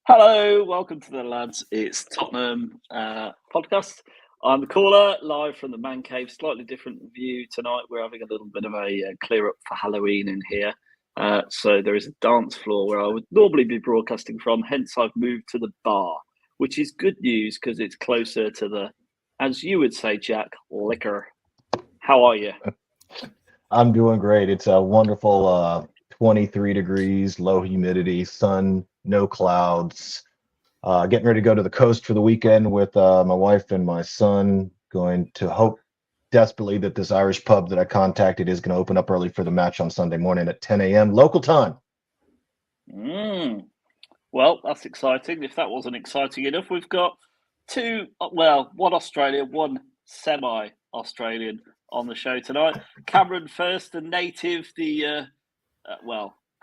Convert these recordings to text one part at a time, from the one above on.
Hello, welcome to the lads. It's Tottenham podcast. I'm the caller, live from the man cave. Slightly different view tonight. We're having a little bit of a clear up for Halloween in here. So there is a dance floor where I would normally be broadcasting from. Hence, I've moved to the bar, which is good news because it's closer to the, as you would say, Jack, liquor. How are you? I'm doing great. It's a wonderful 23 degrees, low humidity, sun, no clouds. Getting ready to go to the coast for the weekend with my wife and my son. Going to hope desperately that this Irish pub that I contacted is going to open up early for the match on Sunday morning at 10 a.m. local time. Well, that's exciting. If that wasn't exciting enough, we've got one Australian, one semi-Australian on the show tonight. Cameron first, the native,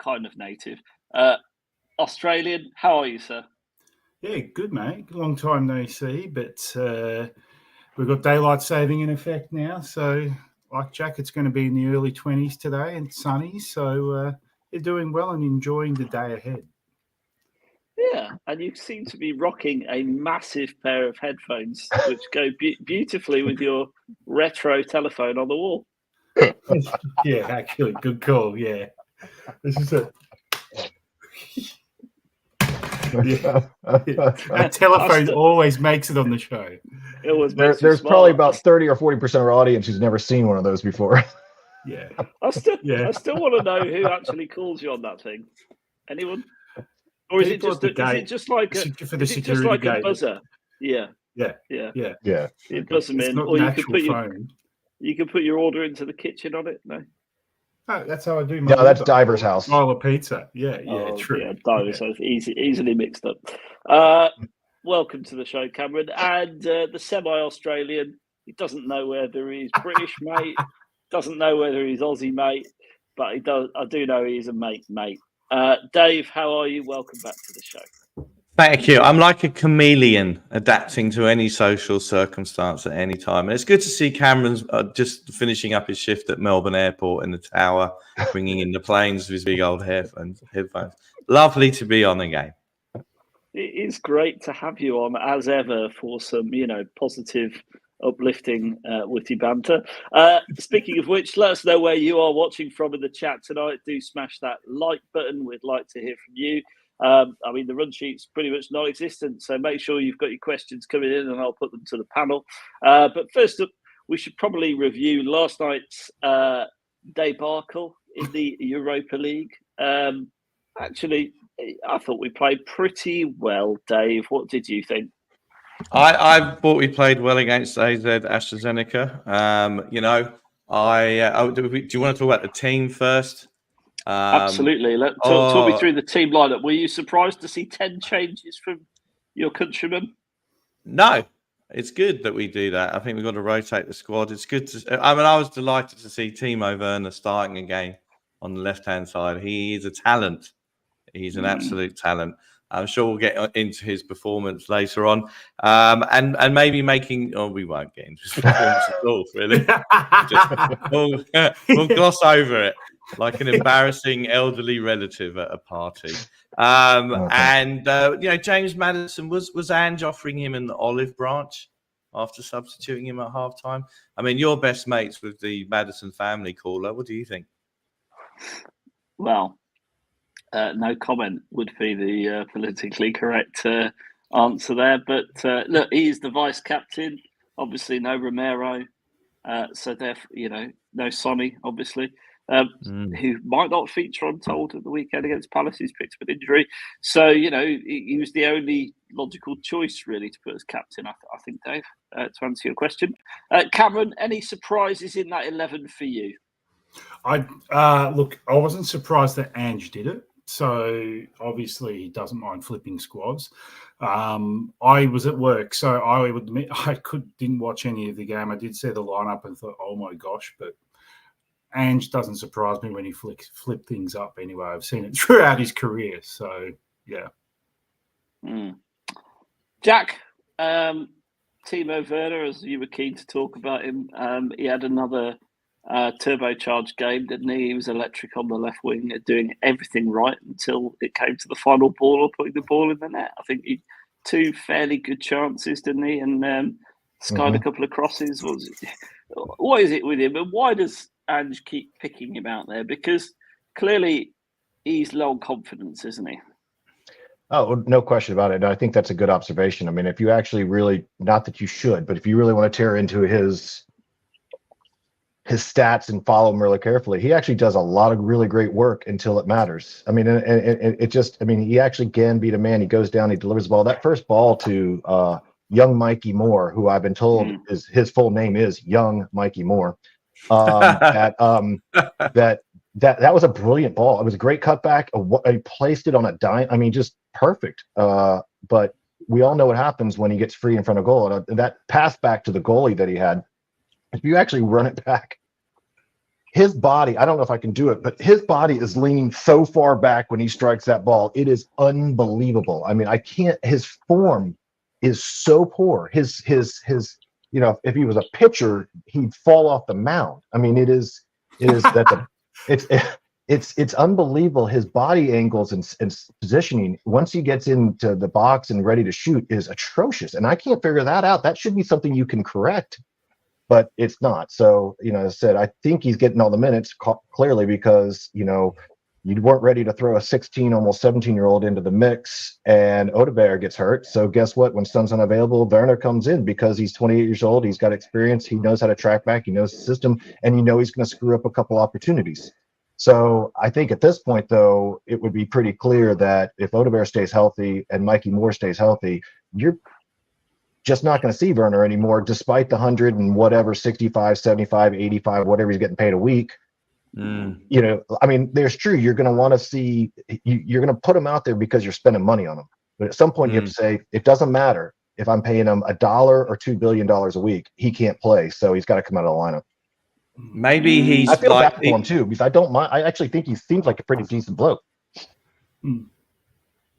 kind of native. Australian, how are you, sir? Yeah, good, mate. Long time no see, but we've got daylight saving in effect now. So, like Jack, it's going to be in the early 20s today and sunny. So, you're doing well and enjoying the day ahead. Yeah, and you seem to be rocking a massive pair of headphones, which go beautifully with your retro telephone on the wall. Yeah, actually, good call. Yeah, this is it. Yeah. Our telephone always makes it on the show. It always there's probably about 30 or 40% of our audience who's never seen one of those before. Yeah. I still want to know who actually calls you on that thing. Anyone? Or is it just like a buzzer? Yeah. You buzz them in, or you can put your order into the kitchen on it. No. Oh, that's how I do my. No, that's Diver's house. Style of pizza. Yeah, true. Yeah, Diver's house. Easily mixed up. Welcome to the show, Cameron. And the semi-Australian, he doesn't know whether he's British, mate. Doesn't know whether he's Aussie, mate. But he does. I do know he's a mate. Dave, how are you? Welcome back to the show. Thank you. I'm like a chameleon adapting to any social circumstance at any time. And it's good to see Cameron's just finishing up his shift at Melbourne Airport in the tower, bringing in the planes with his big old headphones. Lovely to be on again. It is great to have you on, as ever, for some, positive, uplifting, witty banter. Speaking of which, let us know where you are watching from in the chat tonight. Do smash that like button. We'd like to hear from you. The run sheet's pretty much non-existent, so make sure you've got your questions coming in and I'll put them to the panel. But first up, we should probably review last night's debacle in the Europa League. Actually, I thought we played pretty well, Dave. What did you think? I thought we played well against AZ AstraZeneca. Do you want to talk about the team first? Absolutely. Talk me through the team lineup. Were you surprised to see 10 changes from your countrymen? No, it's good that we do that. I think we've got to rotate the squad. It's good to. I was delighted to see Timo Werner starting again on the left-hand side. He is a talent. He's an absolute talent. I'm sure we'll get into his performance later on, and maybe making. Oh, we won't get into his performance at all. Really, we'll gloss over it like an embarrassing elderly relative at a party. James Maddison was Ange offering him an olive branch after substituting him at halftime. I mean, you're best mates with the Maddison family, caller. What do you think? Well. No comment would be the politically correct answer there. But look, he's the vice captain. Obviously, no Romero. So therefore, no Sonny, obviously, who might not feature, I'm told, at the weekend against Palace. He's picked up an injury. So, he was the only logical choice, really, to put as captain, I think, Dave, to answer your question. Cameron, any surprises in that 11 for you? I wasn't surprised that Ange did it. So obviously he doesn't mind flipping squads. I was at work, so I would admit I didn't watch any of the game. I did see the lineup and thought, oh my gosh, but Ange doesn't flip things up anyway. I've seen it throughout his career. So yeah. Jack, Timo Werner, as you were keen to talk about him, he had another turbocharged game, didn't he? He was electric on the left wing, doing everything right until it came to the final ball or putting the ball in the net. I think he 2 fairly good chances, didn't he? And skied a couple of crosses. What is it with him? And why does Ange keep picking him out there? Because clearly he's low on confidence, isn't he? Oh, no question about it. And I think that's a good observation. I mean, if you actually really, not that you should, but if you really want to tear into his stats and follow him really carefully, he actually does a lot of really great work until it matters. I mean, and it just, I mean, he actually can beat a man. He goes down, he delivers the ball. That first ball to young Mikey Moore, who I've been told is his full name is young Mikey Moore. That was a brilliant ball. It was a great cutback. He placed it on a dime. I mean, just perfect. But we all know what happens when he gets free in front of goal. And that pass back to the goalie that he had, if you actually run it back, his body, I don't know if I can do it, but his body is leaning so far back when he strikes that ball. It is unbelievable. I mean, I can't, his form is so poor. His, you know, if he was a pitcher, he'd fall off the mound. I mean, it's unbelievable. His body angles and positioning, once he gets into the box and ready to shoot, is atrocious. And I can't figure that out. That should be something you can correct, but it's not. So, you know, as I said, I think he's getting all the minutes clearly because, you know, you weren't ready to throw a 16, almost 17-year-old into the mix, and Odegaard gets hurt. So guess what? When Son's unavailable, Werner comes in because he's 28 years old. He's got experience. He knows how to track back. He knows the system, and you know he's going to screw up a couple opportunities. So I think at this point, though, it would be pretty clear that if Odegaard stays healthy and Mikey Moore stays healthy, you're just not going to see Werner anymore, despite the 100 and whatever, 65, 75, 85, whatever he's getting paid a week. You know, I mean, there's true. You're going to want to see, you're going to put him out there because you're spending money on him. But at some point you have to say, it doesn't matter if I'm paying him $1 or $2 billion a week, he can't play. So he's got to come out of the lineup. Maybe he's I feel bad for him too, because I don't mind. I actually think he seems like a pretty decent bloke. Go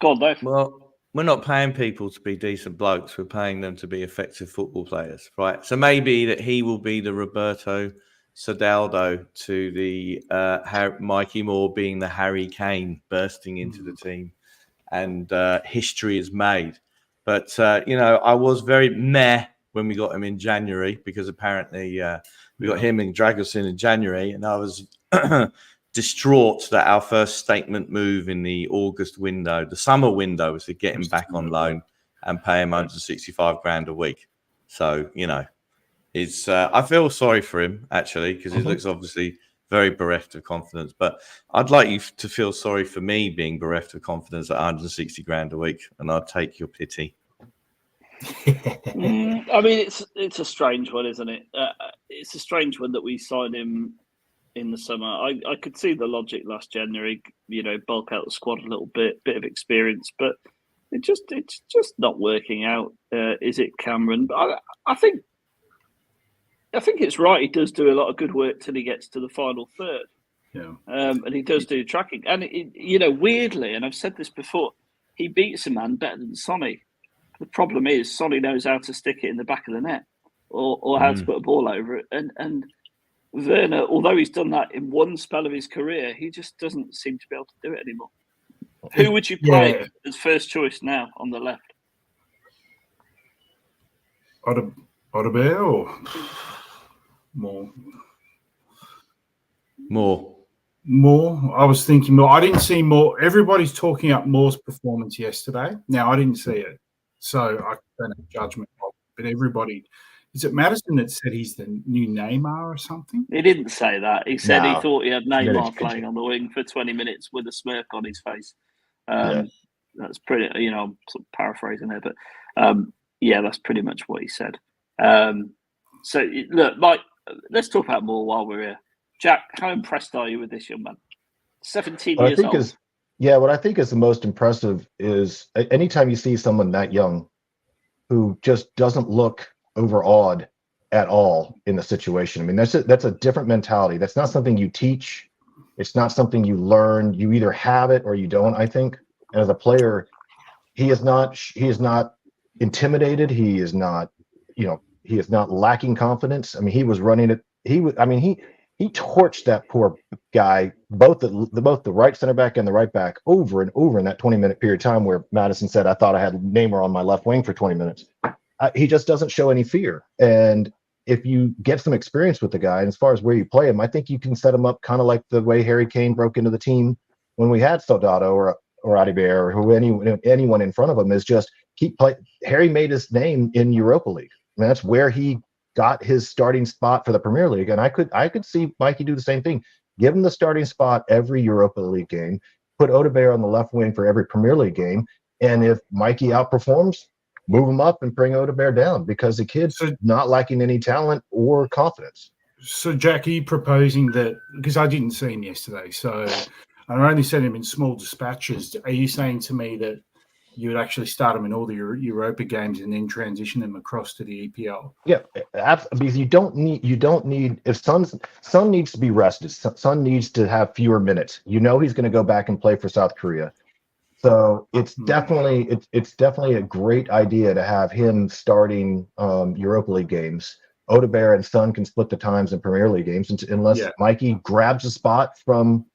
on, Dave. Well, we're not paying people to be decent blokes. We're paying them to be effective football players, right? So maybe that he will be the Roberto Soldado to the Mikey Moore being the Harry Kane bursting into the team, and history is made. But you know, I was very meh when we got him in January, because apparently we got him in Dragosin in January, and I was distraught that our first statement move in the August window, the summer window, was to get him back on loan and pay him 165 grand a week. So, you know, it's I feel sorry for him, actually, because he looks obviously very bereft of confidence. But I'd like you to feel sorry for me being bereft of confidence at 160 grand a week, and I'd take your pity. I mean, it's a strange one, isn't it? It's a strange one that we signed him in the summer. I could see the logic last January, you know, bulk out the squad a little bit of experience, but it's just not working out. Is it, Cameron? But I think it's right. He does do a lot of good work till he gets to the final third. Yeah. And he does do tracking. And, you know, weirdly, and I've said this before, he beats a man better than Sonny. The problem is Sonny knows how to stick it in the back of the net or how to put a ball over it. And Werner, although he's done that in one spell of his career, he just doesn't seem to be able to do it anymore. Who would you play as first choice now on the left? Odegaard or Moore? Moore. I was thinking Moore. I didn't see Moore. Everybody's talking up Moore's performance yesterday. Now, I didn't see it, so I don't have judgment of it. But everybody, is it Madison that said he's the new Neymar or something? He didn't say that. He said he thought he had Neymar playing on the wing for 20 minutes with a smirk on his face. That's pretty, you know, I'm sort of paraphrasing there, but that's pretty much what he said. So, look, Mike, let's talk about Moore while we're here. Jack, how impressed are you with this young man? 17 years old. What I think is the most impressive is anytime you see someone that young who just doesn't look overawed at all in the situation. I mean, that's a different mentality. That's not something you teach. It's not something you learn. You either have it or you don't, I think. And as a player, he is not intimidated. He is not, he is not lacking confidence. I mean, he was running it. he torched that poor guy, both the right center back and the right back, over and over in that 20-minute period of time where Madison said, I thought I had Neymar on my left wing for 20 minutes. He just doesn't show any fear. And if you get some experience with the guy, and as far as where you play him, I think you can set him up kind of like the way Harry Kane broke into the team when we had Soldado or Adibert or anyone in front of him, is just keep play. Harry made his name in Europa League. I mean, that's where he got his starting spot for the Premier League. And I could see Mikey do the same thing. Give him the starting spot every Europa League game, put Odobert on the left wing for every Premier League game. And if Mikey outperforms, move him up and bring Odobert down, because the kid's not lacking any talent or confidence. So, Jack, are you proposing that, because I didn't see him yesterday, so I only sent him in small dispatches. Are you saying to me that you would actually start him in all the Europa games and then transition them across to the EPL? Yeah, because you don't need if Son needs to be rested. Son needs to have fewer minutes. You know he's going to go back and play for South Korea. So it's definitely a great idea to have him starting Europa League games. Odobert and Son can split the times in Premier League games unless Mikey grabs a spot from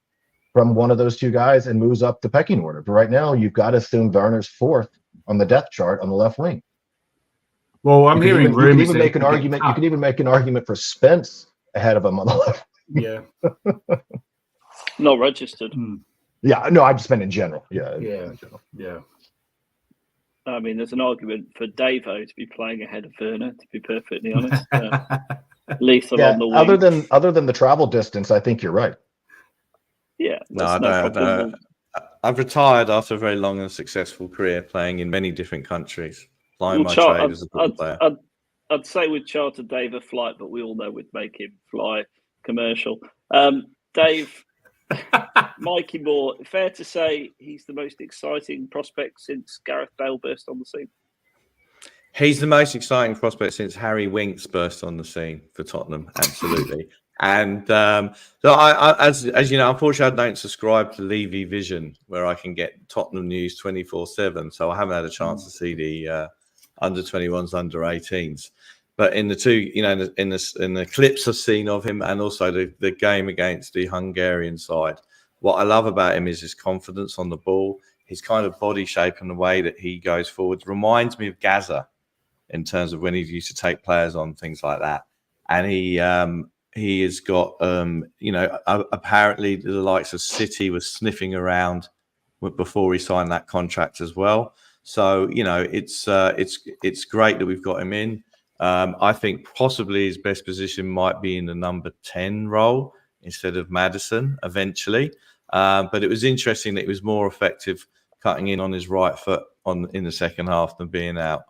one of those two guys and moves up the pecking order. But right now, you've got to assume Werner's fourth on the depth chart on the left wing. Well, I'm hearing rumors. You can even make an argument. You can even make an argument for Spence ahead of him on the left. Yeah. Not registered. Yeah, no, I just meant in general. Yeah. I mean, there's an argument for Davo to be playing ahead of Werner, to be perfectly honest. Lethal on the wing. Other than the travel distance, I think you're right. Yeah. No, I don't. I've retired after a very long and successful career playing in many different countries, flying my trade as a football player. I'd say we'd charter Dave a flight, but we all know we'd make him fly commercial. Dave, Mikey Moore, fair to say he's the most exciting prospect since Gareth Bale burst on the scene? He's the most exciting prospect since Harry Winks burst on the scene for Tottenham, absolutely. And so as you know, unfortunately, I don't subscribe to Levy Vision, where I can get Tottenham news 24/7. So I haven't had a chance to see the under 21s, under 18s. But in the two, in the clips I've seen of him, and also the game against the Hungarian side, what I love about him is his confidence on the ball, his kind of body shape, and the way that he goes forward reminds me of Gaza in terms of when he used to take players on, things like that. And he has got, apparently the likes of City was sniffing around before he signed that contract as well. So, it's great that we've got him in. I think possibly his best position might be in the number 10 role instead of Maddison eventually. But it was interesting that he was more effective cutting in on his right foot in the second half than being out.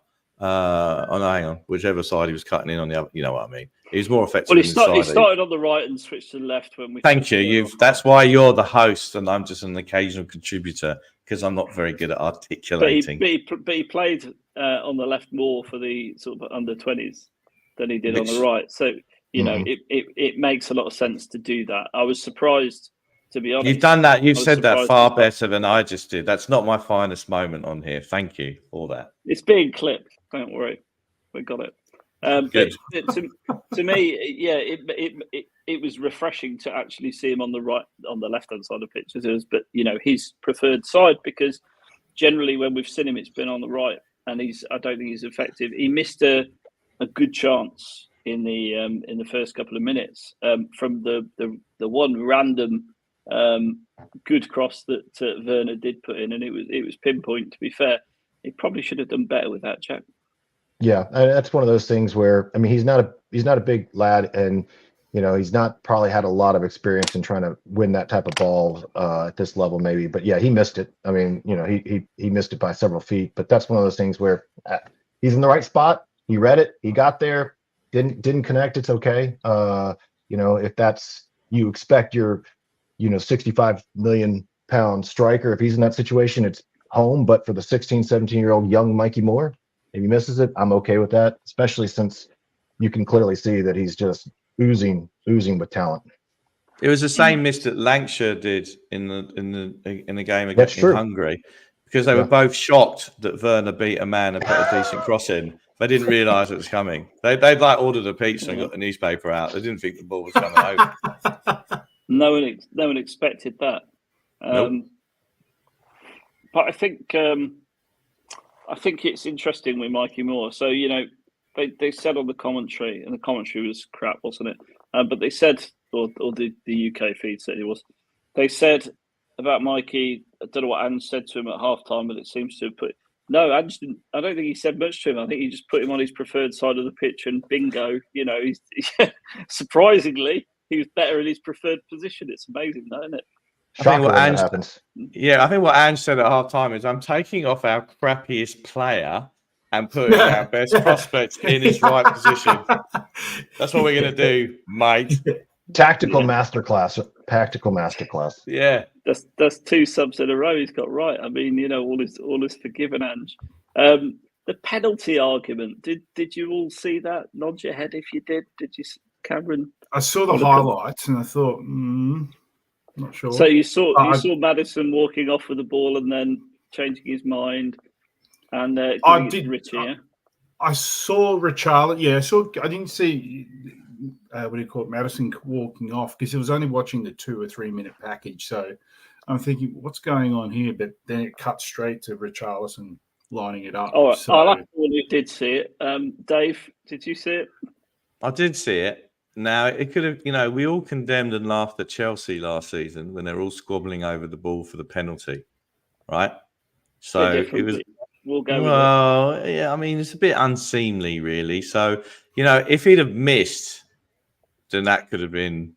Whichever side he was cutting in on the other, you know what I mean. He was more effective. Well, he started on the right and switched to the left when we. Thank you. That's why you're the host and I'm just an occasional contributor, because I'm not very good at articulating. But he played on the left more for the sort of under 20s than he did on the right. So it makes a lot of sense to do that. I was surprised, to be honest. You've done that. You've said that far better than I just did. That's not my finest moment on here. Thank you for that. It's being clipped. Don't worry, we got it. Good. To me, it was refreshing to actually see him on the left-hand side of the pitch as it was, but his preferred side, because generally when we've seen him, it's been on the right, and I don't think he's effective. He missed a good chance in the first couple of minutes from the one random good cross that Werner did put in, and it was pinpoint. To be fair, he probably should have done better with that, Jack. Yeah, that's one of those things where, I mean, he's not a big lad, and he's not probably had a lot of experience in trying to win that type of ball at this level, maybe. But yeah, he missed it. I mean, he missed it by several feet. But that's one of those things where he's in the right spot. He read it. He got there. Didn't connect. It's okay. If that's, you expect your 65 million pound striker, if he's in that situation, it's home. But for the 16, 17-year-old young Mikey Moore, if he misses it, I'm okay with that, especially since you can clearly see that he's just oozing with talent. It was the same miss that Lancashire did in the game against Hungary, because they were both shocked that Werner beat a man and put a decent cross in They didn't realise it was coming. They'd like ordered a pizza and got the newspaper out. They didn't think the ball was coming over. No one expected that. Nope. But I think it's interesting with Mikey Moore. So they said on the commentary, and the commentary was crap, wasn't it? But they said, or the UK feed said it was. They said about Mikey. I don't know what Ange said to him at halftime, but it seems to have put. No, Ange didn't. I don't think he said much to him. I think he just put him on his preferred side of the pitch, and bingo. He's surprisingly he was better in his preferred position. It's amazing, though, isn't it? I think what Ange happens. Yeah, I think what Ange said at half time is, I'm taking off our crappiest player and putting our best prospect in his right position. That's what we're going to do, mate. Tactical masterclass. Yeah. That's 2 subs in a row he's got right. I mean, all is forgiven, Ange. The penalty argument. Did you all see that? Nod your head if you did. Did you, Cameron? I saw the highlights and I thought, not sure. So you saw Maddison walking off with the ball and then changing his mind, and I did. Richie, yeah? I saw Richarlison. Yeah, I didn't see what do you call it, Maddison walking off, because I was only watching the 2 or 3 minute package. So I'm thinking, what's going on here? But then it cut straight to Richarlison lining it up. All right, so, I like the one who did see it. Dave, did you see it? I did see it. Now, it could have, we all condemned and laughed at Chelsea last season when they were all squabbling over the ball for the penalty, right? So it was. We'll go with it. Yeah, I mean, it's a bit unseemly, really. So, if he'd have missed, then that could have been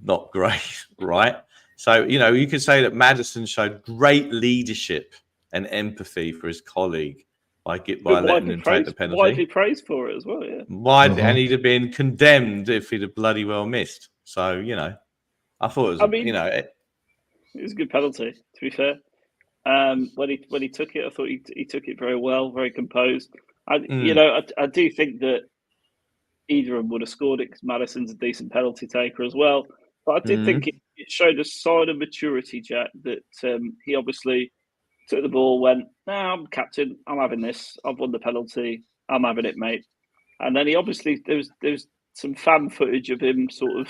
not great, right? So, you could say that Maddison showed great leadership and empathy for his colleague by letting him take the penalty. Widely praised for it as well, yeah. And he'd have been condemned if he'd have bloody well missed. So, I thought it was, it was a good penalty, to be fair. When he took it, I thought he took it very well, very composed. I do think that either of them would have scored it because Maddison's a decent penalty taker as well. But I did think it showed a sign of maturity, Jack, that he obviously took the ball, went, I'm captain, I'm having this, I've won the penalty, I'm having it, mate. And then he obviously, there was some fan footage of him sort of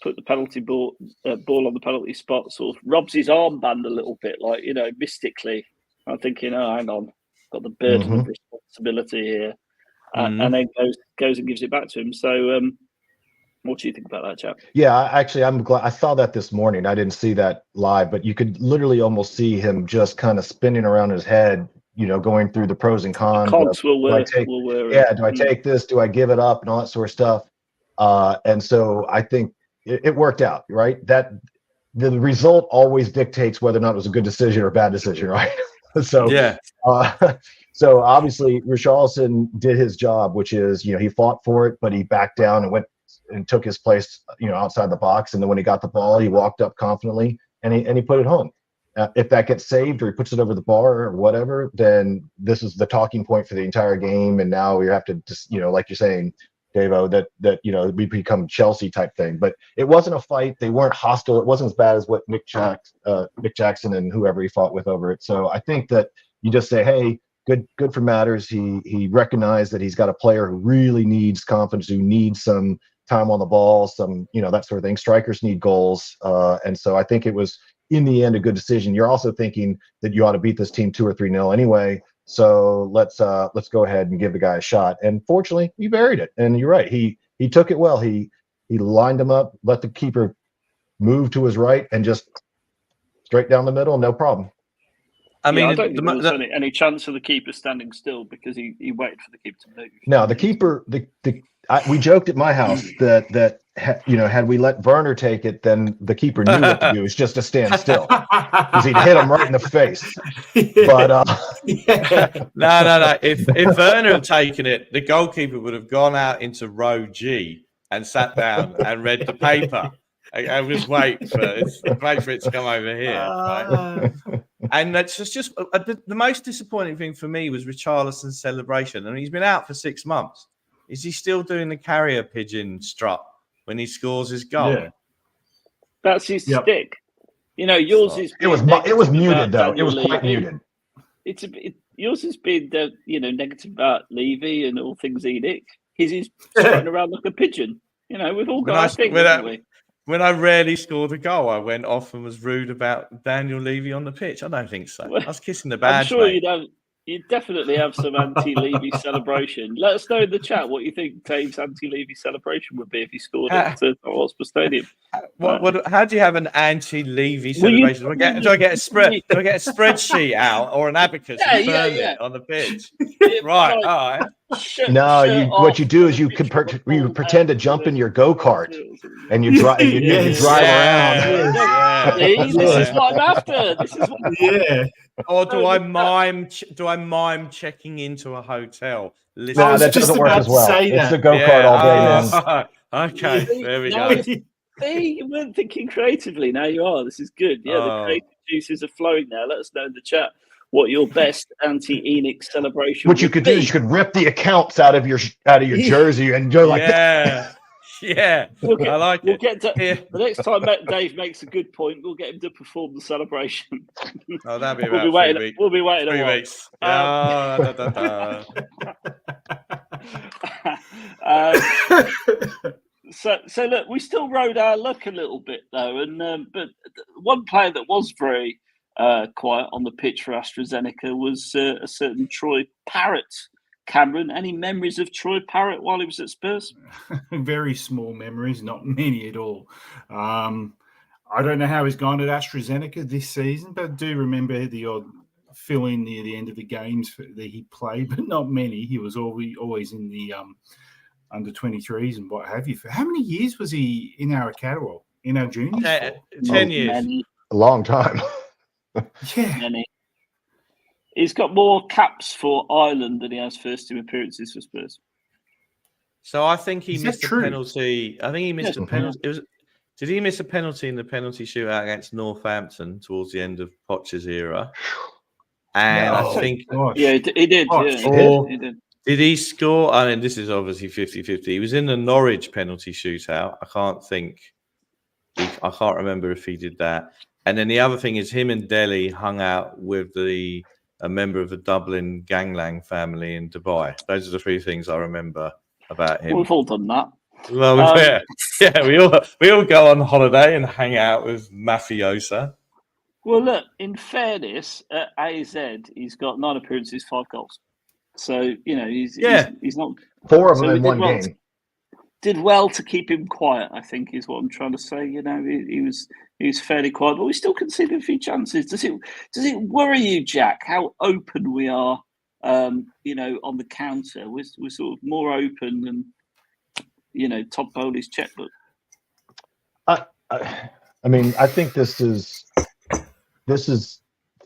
put the penalty ball on the penalty spot, sort of rubs his armband a little bit, like, mystically. I'm thinking, hang on, got the burden of responsibility here. And then goes and gives it back to him. So what do you think about that, chap? Yeah, actually, I'm glad. I saw that this morning. I didn't see that live, but you could literally almost see him just kind of spinning around his head, going through the pros and cons. Do I take this? Do I give it up? And all that sort of stuff. And so I think it worked out, right? That the result always dictates whether or not it was a good decision or a bad decision, right? So yeah. So obviously Richarlison did his job, which is, he fought for it, but he backed down and went and took his place, outside the box. And then when he got the ball, he walked up confidently and he put it home. If that gets saved or he puts it over the bar or whatever, then this is the talking point for the entire game. And now we have to just, like you're saying, Davo, that we become Chelsea type thing. But it wasn't a fight. They weren't hostile. It wasn't as bad as what Nick Jackson and whoever he fought with over it. So I think that you just say, hey, good for Matters. He recognized that he's got a player who really needs confidence, who needs some time on the ball, some, that sort of thing. Strikers need goals. And so I think it was, in the end, a good decision. You're also thinking that you ought to beat this team 2 or 3-0 anyway. So let's go ahead and give the guy a shot. And fortunately, he buried it. And you're right. He took it well. He lined him up, let the keeper move to his right, and just straight down the middle, no problem. I mean, I don't think there was any chance of the keeper standing still because he waited for the keeper to move. No, the keeper. We joked at my house that had we let Werner take it, then the keeper knew what to do. It's just to stand still because he'd hit him right in the face. But no. If Werner had taken it, the goalkeeper would have gone out into row G and sat down and read the paper. I was wait for it to come over here. Right? And that's just the most disappointing thing for me was Richarlison's celebration. I mean, he's been out for 6 months. Is he still doing the carrier pigeon strut when he scores his goal? Yeah. That's his stick. Yours is. It was muted though. It was quite muted. yours has been negative about Levy and all things Enoch. His is strutting around like a pigeon. We've all got our thing, haven't we? When I rarely scored a goal, I went off and was rude about Daniel Levy on the pitch. I don't think so. I was kissing the badge. I'm sure mate. you'd definitely have some anti-Levy celebration. Let us know in the chat what you think Dave's anti-Levy celebration would be if he scored at Hotspur Stadium. How do you have an anti-Levy celebration? Do I get a spreadsheet out or an abacus and burn it on the pitch? Right, all right. What you do is you pretend to jump in your go-kart and you drive around. This is what I'm after. This is what Or do I mime checking into a hotel? No, that doesn't work as well. It's a go-kart all day. Okay, there we go. See, you weren't thinking creatively. Now you are. This is good. Yeah, the creative juices are flowing now. Let us know in the chat what your best anti-Enoch celebration. What you could do is you could rip the accounts out of your jersey and go like that. Yeah, I like it. The next time Dave makes a good point, we'll get him to perform the celebration. Oh, that'll be about 3 weeks. We'll be waiting 3 weeks. So look, we still rode our luck a little bit though, and but one player that was very quiet on the pitch for AstraZeneca was a certain Troy Parrott. Cameron, any memories of Troy Parrott while he was at Spurs? Very small memories, not many at all. I don't know how he's gone at AstraZeneca this season, but I do remember the odd fill-in near the end of the games that he played, but not many. He was always in the under 23s and what have you. For how many years was he in our academy, in our juniors? 10 years. A long time. Yeah. Many. He's got more caps for Ireland than he has first team appearances for Spurs. So I think he missed a penalty. I think he missed a penalty. Did he miss a penalty in the penalty shootout against Northampton towards the end of Poch's era? And I think... Yeah, he did. He did. Did he score? I mean, this is obviously 50-50. He was in the Norwich penalty shootout. I can't remember if he did that. And then the other thing is him and Delhi hung out with a member of the Dublin Gangland family in Dubai. Those are the 3 things I remember about him. We've all done that. Well, we all go on holiday and hang out with mafiosa. Well, look, in fairness, at AZ, he's got 9 appearances, 5 goals. So, he's not... 4 of them in one game. Did well to keep him quiet, I think, is what I'm trying to say. He was fairly quiet, but we still conceded a few chances. Does it worry you, Jack, how open we are? On the counter, we're sort of more open than Todd Bowley's checkbook. I mean, I think this is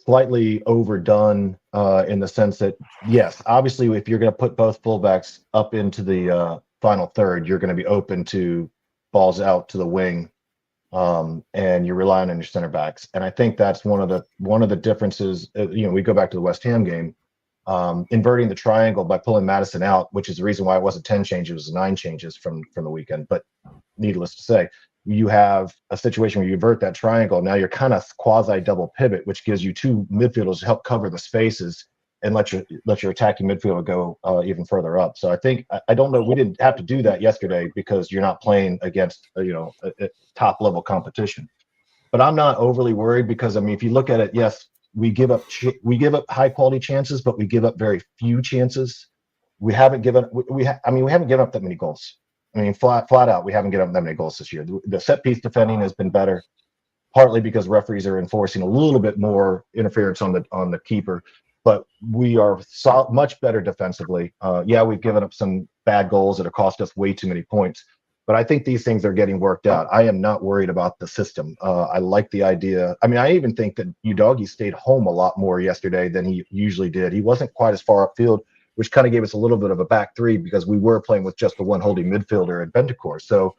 slightly overdone in the sense that yes, obviously, if you're going to put both fullbacks up into the final third, you're going to be open to balls out to the wing, and you're relying on your center backs. And I think that's one of the differences. We go back to the West Ham game, inverting the triangle by pulling Maddison out, which is the reason why it wasn't 10 changes, it was 9 changes from the weekend. But needless to say, you have a situation where you invert that triangle. Now you're kind of quasi double pivot, which gives you 2 midfielders to help cover the spaces and let your attacking midfielder go even further up. So I think I don't know. We didn't have to do that yesterday because you're not playing against a top level competition. But I'm not overly worried because if you look at it, yes, we give up high quality chances, but we give up very few chances. We haven't given we haven't given up that many goals. Flat out, we haven't given up that many goals this year. The set piece defending has been better, partly because referees are enforcing a little bit more interference on the keeper. But we are much better defensively. We've given up some bad goals that have cost us way too many points. But I think these things are getting worked out. I am not worried about the system. I like the idea. I even think that Udogie stayed home a lot more yesterday than he usually did. He wasn't quite as far upfield, which kind of gave us a little bit of a back 3 because we were playing with just the one holding midfielder at Bentancur. So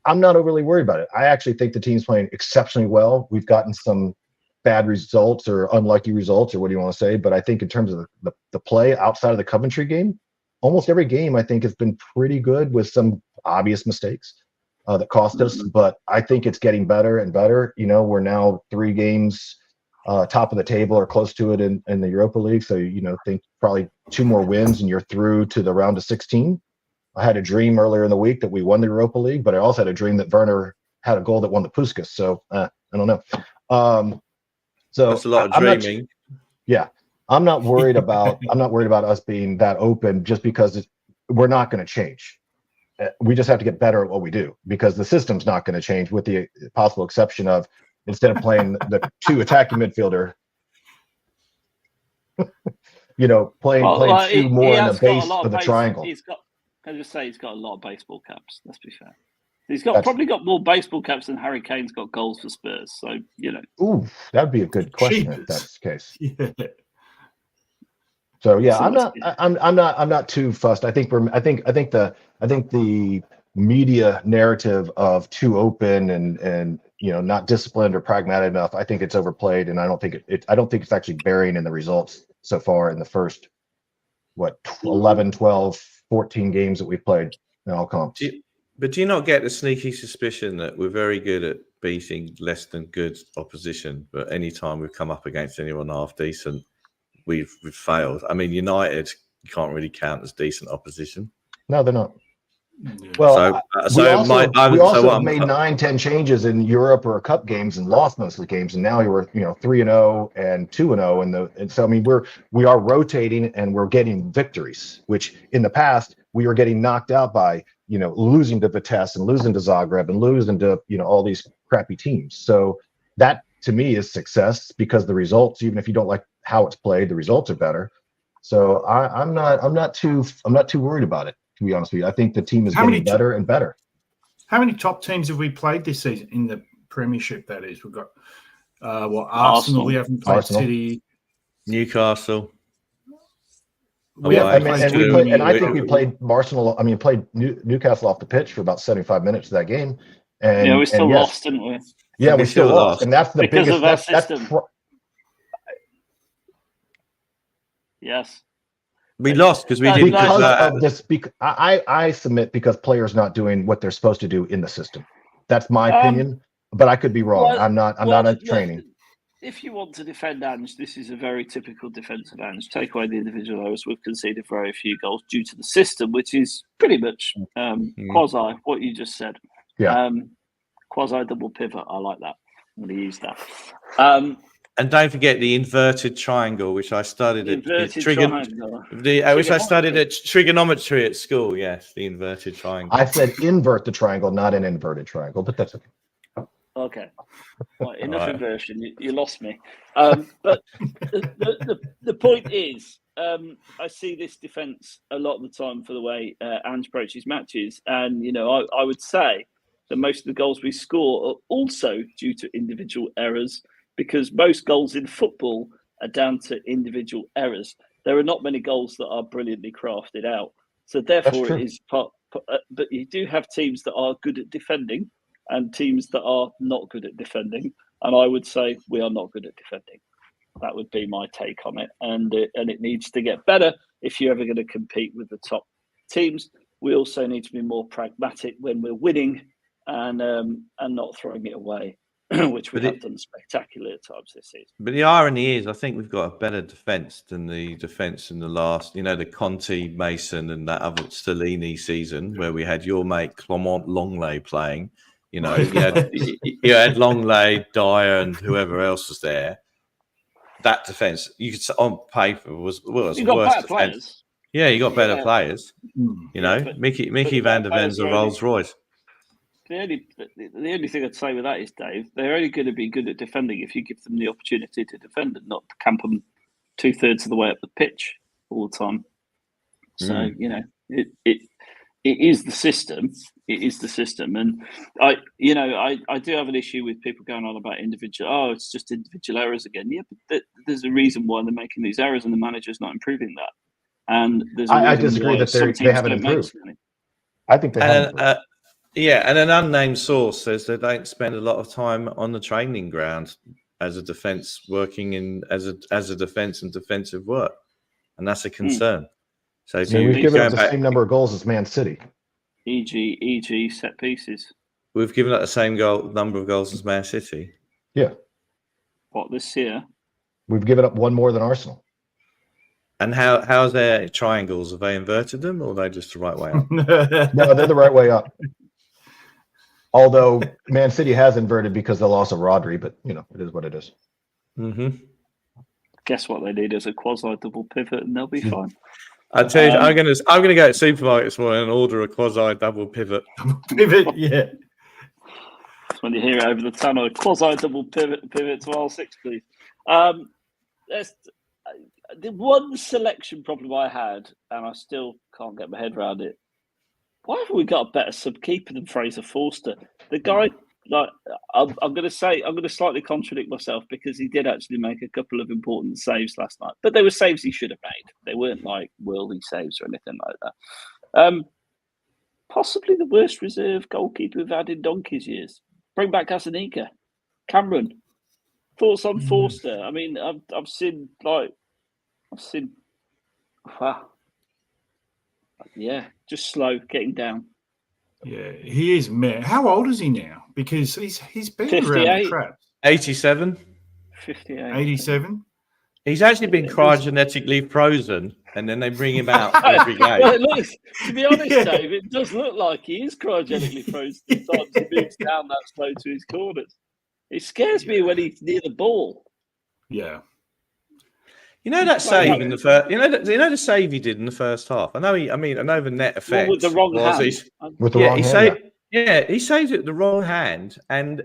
I'm not overly worried about it. I actually think the team's playing exceptionally well. We've gotten some bad results or unlucky results or what do you want to say, but I think in terms of the play outside of the Coventry game, almost every game I think has been pretty good with some obvious mistakes that cost us, but I think it's getting better and better. We're now 3 games top of the table or close to it in the Europa League. So, think probably 2 more wins and you're through to the round of 16. I had a dream earlier in the week that we won the Europa League, but I also had a dream that Werner had a goal that won the Puskas. So I don't know. So that's a lot of dreaming. I'm not worried about us being that open just because we're not going to change. We just have to get better at what we do because the system's not going to change, with the possible exception of instead of playing the 2 attacking midfielder, playing 2 more in the base of the triangle. Can I just say he's got a lot of baseball caps? Let's be fair. He's probably got more baseball caps than Harry Kane's got goals for Spurs. So Ooh, that'd be a good question if that's the case. Yeah. So yeah, I'm not too fussed. I think the media narrative of too open and not disciplined or pragmatic enough, I think it's overplayed, and I don't think it's actually bearing in the results so far in the first 11, 12, 14 games that we've played in all comps. But do you not get the sneaky suspicion that we're very good at beating less than good opposition, but any time we've come up against anyone half decent, we've failed? I mean, United, you can't really count as decent opposition. No, they're not. Well, we also made 9-10 changes in Europe or cup games and lost most of the games, and now we're 3-0 and 2-0, and so I mean we are rotating and we're getting victories, which in the past we were getting knocked out by losing to Vitesse and losing to Zagreb and losing to all these crappy teams. So that to me is success, because the results, even if you don't like how it's played, the results are better. So I'm not too worried about it, to be honest with you. I think the team is getting better and better. How many top teams have we played this season in the Premiership? That is, we've got Arsenal. We haven't played City, Newcastle. I think we played Arsenal. I mean, played Newcastle off the pitch for about 75 minutes of that game. And we still lost, didn't we? Yeah, we still lost, and that's the because biggest. Of our system. Yes. We lost because we didn't. I submit because players not doing what they're supposed to do in the system. That's my opinion, but I could be wrong. I'm not a training. If you want to defend Ange, this is a very typical defensive Ange. Take away the individual errors, we've conceded very few goals due to the system, which is pretty much quasi what you just said. Yeah. Quasi double pivot. I like that. I'm going to use that. And don't forget the inverted triangle, which I studied I studied at trigonometry at school. Yes, the inverted triangle. I said invert the triangle, not an inverted triangle, but that's okay. Okay. Well, enough inversion. You lost me. But the point is, I see this defence a lot of the time for the way Ange approaches matches, and I would say that most of the goals we score are also due to individual errors, because most goals in football are down to individual errors. There are not many goals that are brilliantly crafted out. So therefore it is but you do have teams that are good at defending and teams that are not good at defending. And I would say we are not good at defending. That would be my take on it. And it needs to get better if you're ever going to compete with the top teams. We also need to be more pragmatic when we're winning and not throwing it away, which we have done spectacularly at times this season. But the irony is, I think we've got a better defence than the defence in the last, the Conte, Mason and that other Stellini season where we had your mate Clement Longley playing. You had Longley, Dyer and whoever else was there. That defence, you could on paper was worse defence. Yeah, you got better players. Mickey van der Ven's a Rolls Royce. The only thing I'd say with that is, Dave, they're only going to be good at defending if you give them the opportunity to defend and not camp them 2/3 of the way up the pitch all the time. So it is the system. It is the system, and I do have an issue with people going on about individual. Oh, it's just individual errors again. Yeah, but there's a reason why they're making these errors, and the manager's not improving that. And there's I disagree that they haven't improved. I think they haven't. And an unnamed source says they don't spend a lot of time on the training ground as a defence, working in as a defence and defensive work, and that's a concern. So we've given us the same number of goals as Man City. E.g. set pieces. We've given up the same number of goals as Man City. Yeah. What, this year? We've given up one more than Arsenal. And how's their triangles? Have they inverted them, or are they just the right way up? No, they're the right way up. Although Man City has inverted because of the loss of Rodri, but it is what it is. Mm-hmm. Guess what they need is a quasi double pivot, and they'll be fine. I tell you, I'm gonna go to the supermarket this morning and order a quasi double pivot. Pivot, yeah. That's when you hear it over the tunnel. Quasi double pivot to R6, please. The one selection problem I had, and I still can't get my head around it. Why haven't we got a better sub-keeper than Fraser Forster? The guy, I'm going to slightly contradict myself because he did actually make a couple of important saves last night, but they were saves he should have made. They weren't like worldly saves or anything like that. Possibly the worst reserve goalkeeper we've had in donkey's years. Bring back Gazzaniga. Cameron. Thoughts on Forster? I mean, I've seen. Wow. Yeah, just slow getting down. Yeah, he is mad. How old is he now? Because he's been 58. around the traps. 87. 58. 87. He's actually been cryogenetically frozen, and then they bring him out every game. Well, it looks, to be honest, Dave, it does look like he is cryogenically frozen. Sometimes he moves down that slow to his corners. It scares me when he's near the ball. Yeah. You know that save in the first. You know the save he did in the first half. I know the net effect with the wrong hand. With the wrong hand. He saved it with the wrong hand, and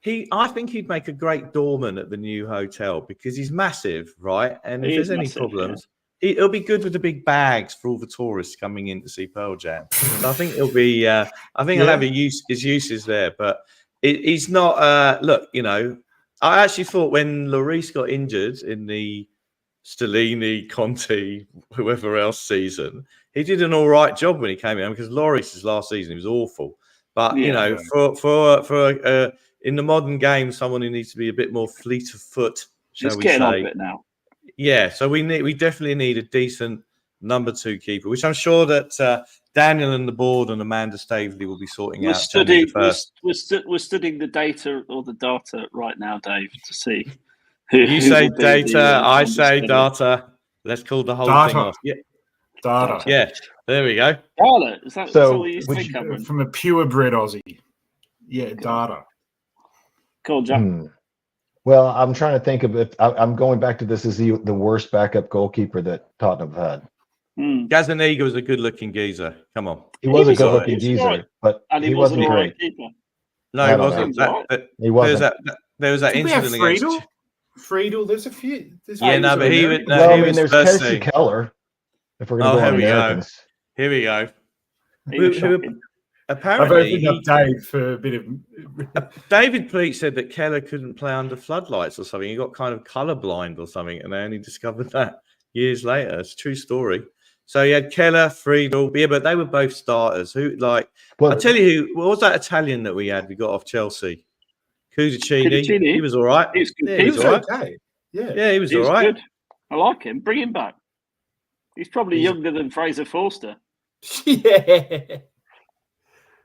I think he'd make a great doorman at the new hotel because he's massive, right? And if there's any problems, it'll be good with the big bags for all the tourists coming in to see Pearl Jam. So I think it'll be. I think he'll have his uses there, but he's not. Look, I actually thought when Lloris got injured in the Stellini, Conte, whoever else season, he did an all right job when he came in because Lloris's last season he was awful. But for in the modern game, someone who needs to be a bit more fleet of foot, shall we getting say? On a bit now. Yeah, so we definitely need a decent number 2 keeper, which I'm sure that Daniel and the board and Amanda Staveley will be sorting out. We're studying the data or the data right now, Dave, to see. You say data, I say data. Let's call the whole thing off. Yeah. Data. Yeah, there we go. Data. Is that what you think, Cameron? From a purebred Aussie. Yeah, data. Cool, John. Well, I'm trying to think of it. I'm going back to this as the worst backup goalkeeper that Tottenham had. Gazzaniga was a good-looking geezer. Come on. He was a good-looking geezer, but he wasn't great. No, he wasn't. He wasn't. There was that incident against Friedel, there's a few. But he would. There's Kirsty Keller. If we're going to go on Americans. Here we go. Apparently, I've opened up Dave for a bit of. David Pleat said that Keller couldn't play under floodlights or something. He got kind of colourblind or something, and they only discovered that years later. It's a true story. So you had Keller, Friedel, but they were both starters. I tell you what was that Italian that we had? We got off Chelsea. Cudicini. He was all right. He was okay. Yeah, he was all right. Good. I like him. Bring him back. He's probably younger than Fraser Forster. Yeah.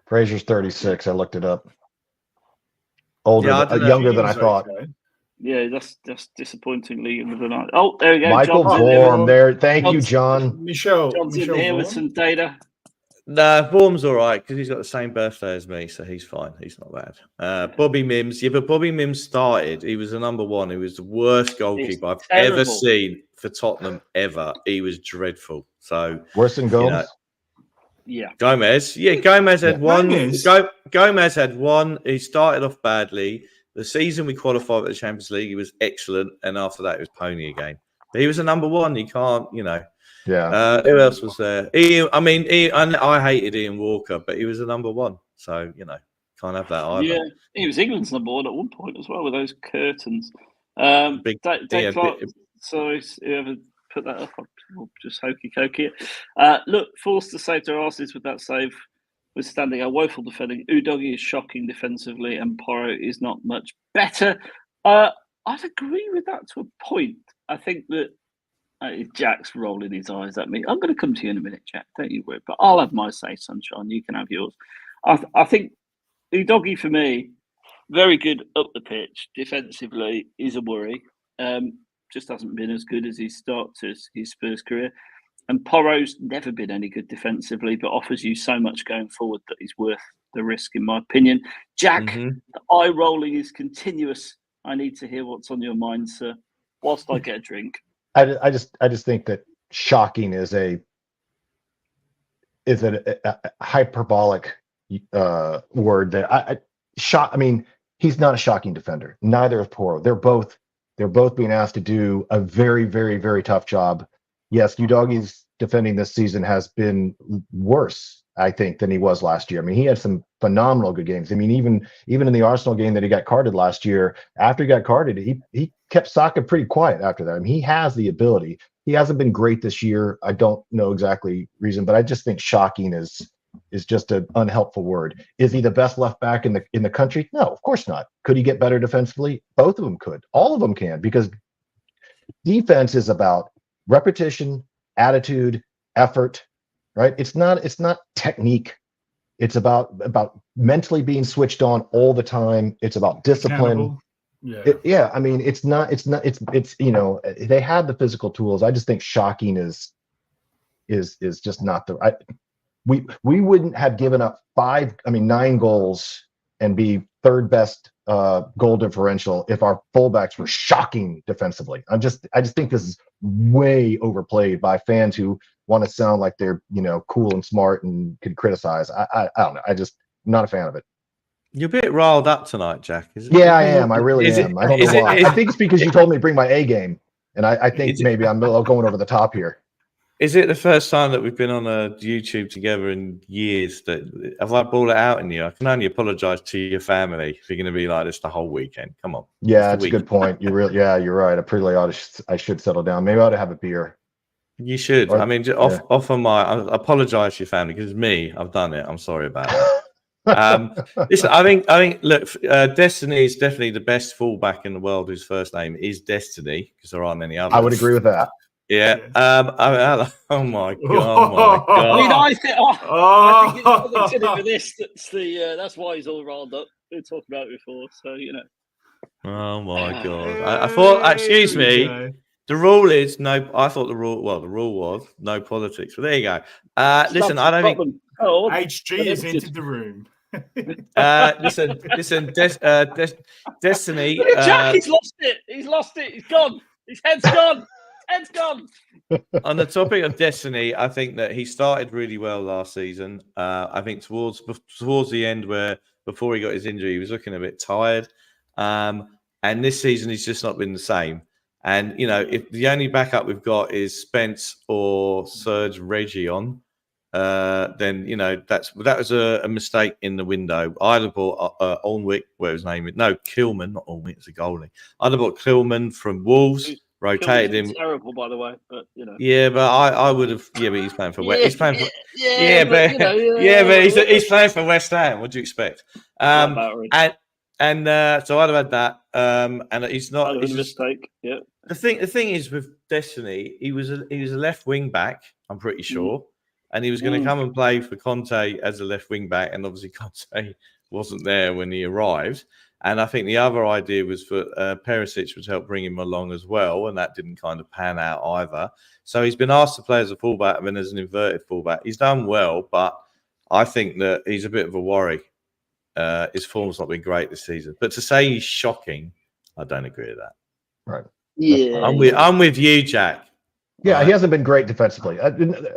Fraser's 36. I looked it up. Younger than I thought. Okay. Yeah, that's disappointingly younger than I. Oh, there we go. Michael Vorm there. Thank you, John. John's in here with some data. Nah, Vorm's all right because he's got the same birthday as me, so he's fine. He's not bad. Bobby Mims, but Bobby Mims started. He was the number 1. He was the worst goalkeeper I've ever seen for Tottenham ever. He was dreadful. So worse than Gomez. Gomez. Yeah, Gomez had one. Gomez had one. He started off badly. The season we qualified for the Champions League, he was excellent, and after that, it was pony again. But he was a number 1. You can't, Yeah. Who else was there? I hated Ian Walker, but he was a number 1. So, can't have that either. Yeah, he was England's number 1 at one point as well with those curtains. Dave Clark, so whoever put that up, I'll just hokey-cokey it. Look, Forster saved their asses with that save, withstanding our woeful defending. Udogie is shocking defensively, and Porro is not much better. I'd agree with that to a point. I think that Jack's rolling his eyes at me. I'm going to come to you in a minute, Jack. Don't you worry. But I'll have my say, sunshine. You can have yours. I think Udogie, for me, very good up the pitch. Defensively is a worry. just hasn't been as good as his start to his first career. And Porro's never been any good defensively, but offers you so much going forward that he's worth the risk, in my opinion. Jack, the eye rolling is continuous. I need to hear what's on your mind, sir, whilst I get a drink. I just think that shocking is a hyperbolic word that I mean, he's not a shocking defender. Neither is Porro. They're both being asked to do a very, very, very tough job. Yes, Udogie's defending this season has been worse, I think, than he was last year. I mean, he had some phenomenal good games. I mean, even in the Arsenal game that he got carded last year, after he got carded, he kept Saka pretty quiet after that. I mean, he has the ability. He hasn't been great this year. I don't know exactly reason, but I just think shocking is just an unhelpful word. Is he the best left back in the country? No, of course not. Could he get better defensively? Both of them could. All of them can, because defense is about repetition, attitude, effort, right? It's not Technique. It's about mentally being switched on all the time. It's about discipline. Yeah. I mean, it's they have the physical tools. I just think shocking is just not the right. We wouldn't have given up 9 goals and be third best goal differential if our fullbacks were shocking defensively. I just think this is way overplayed by fans who want to sound like they're cool and smart and can criticize. I don't know. I'm not a fan of it. You're a bit riled up tonight, Jack. Yeah, I am. I really am. I don't know why. I think it's because you told me to bring my A game, and I think maybe I'm going over the top here. Is it the first time that we've been on a YouTube together in years? That have I brought it out in you? I can only apologise to your family if you're going to be like this the whole weekend. Come on. Yeah, that's a good point. You're right. I should settle down. Maybe I ought to have a beer. You should. I mean, offer I apologise to your family, because it's me. I've done it. I'm sorry about that. Listen, I think. Look, Destiny is definitely the best fullback in the world whose first name is Destiny, because there aren't any others. I would agree with that. Yeah. Oh my god. I mean, I think it's positive for this. That's why he's all riled up. We were talking about it before, so Oh my god. I thought. Excuse me. The rule is no. I thought the rule was no politics. But there you go. Listen, I don't think HG has entered the room. Listen. Destiny. Look at Jack, he's lost it. He's gone. His head's gone. Head's gone. On the topic of Destiny, I think that he started really well last season. I think towards the end, where before he got his injury, he was looking a bit tired. And this season, he's just not been the same. And if the only backup we've got is Spence or Serge Reguilon, then that was a mistake in the window. I'd have bought Olnwick, where his name is. No, Kilman, not Olnwick, it's a goalie. I'd have bought Kilman from Wolves. Rotated him. Terrible, by the way, but Yeah, but I would have. Yeah, but he's playing for West. He's playing for. but he's playing for West Ham. What do you expect? So I'd have had that. And he's not. He's a mistake. Yeah. The thing is with Destiny, he was a left wing back. I'm pretty sure, and he was going to come and play for Conte as a left wing back, and obviously Conte wasn't there when he arrived. And I think the other idea was for Perisic would help bring him along as well, and that didn't kind of pan out either. So he's been asked to play as a fullback and then as an inverted fullback. He's done well, but I think that he's a bit of a worry. His form's not been great this season. But to say he's shocking, I don't agree with that. Right. Yeah. I'm with you, Jack. Yeah, right. He hasn't been great defensively.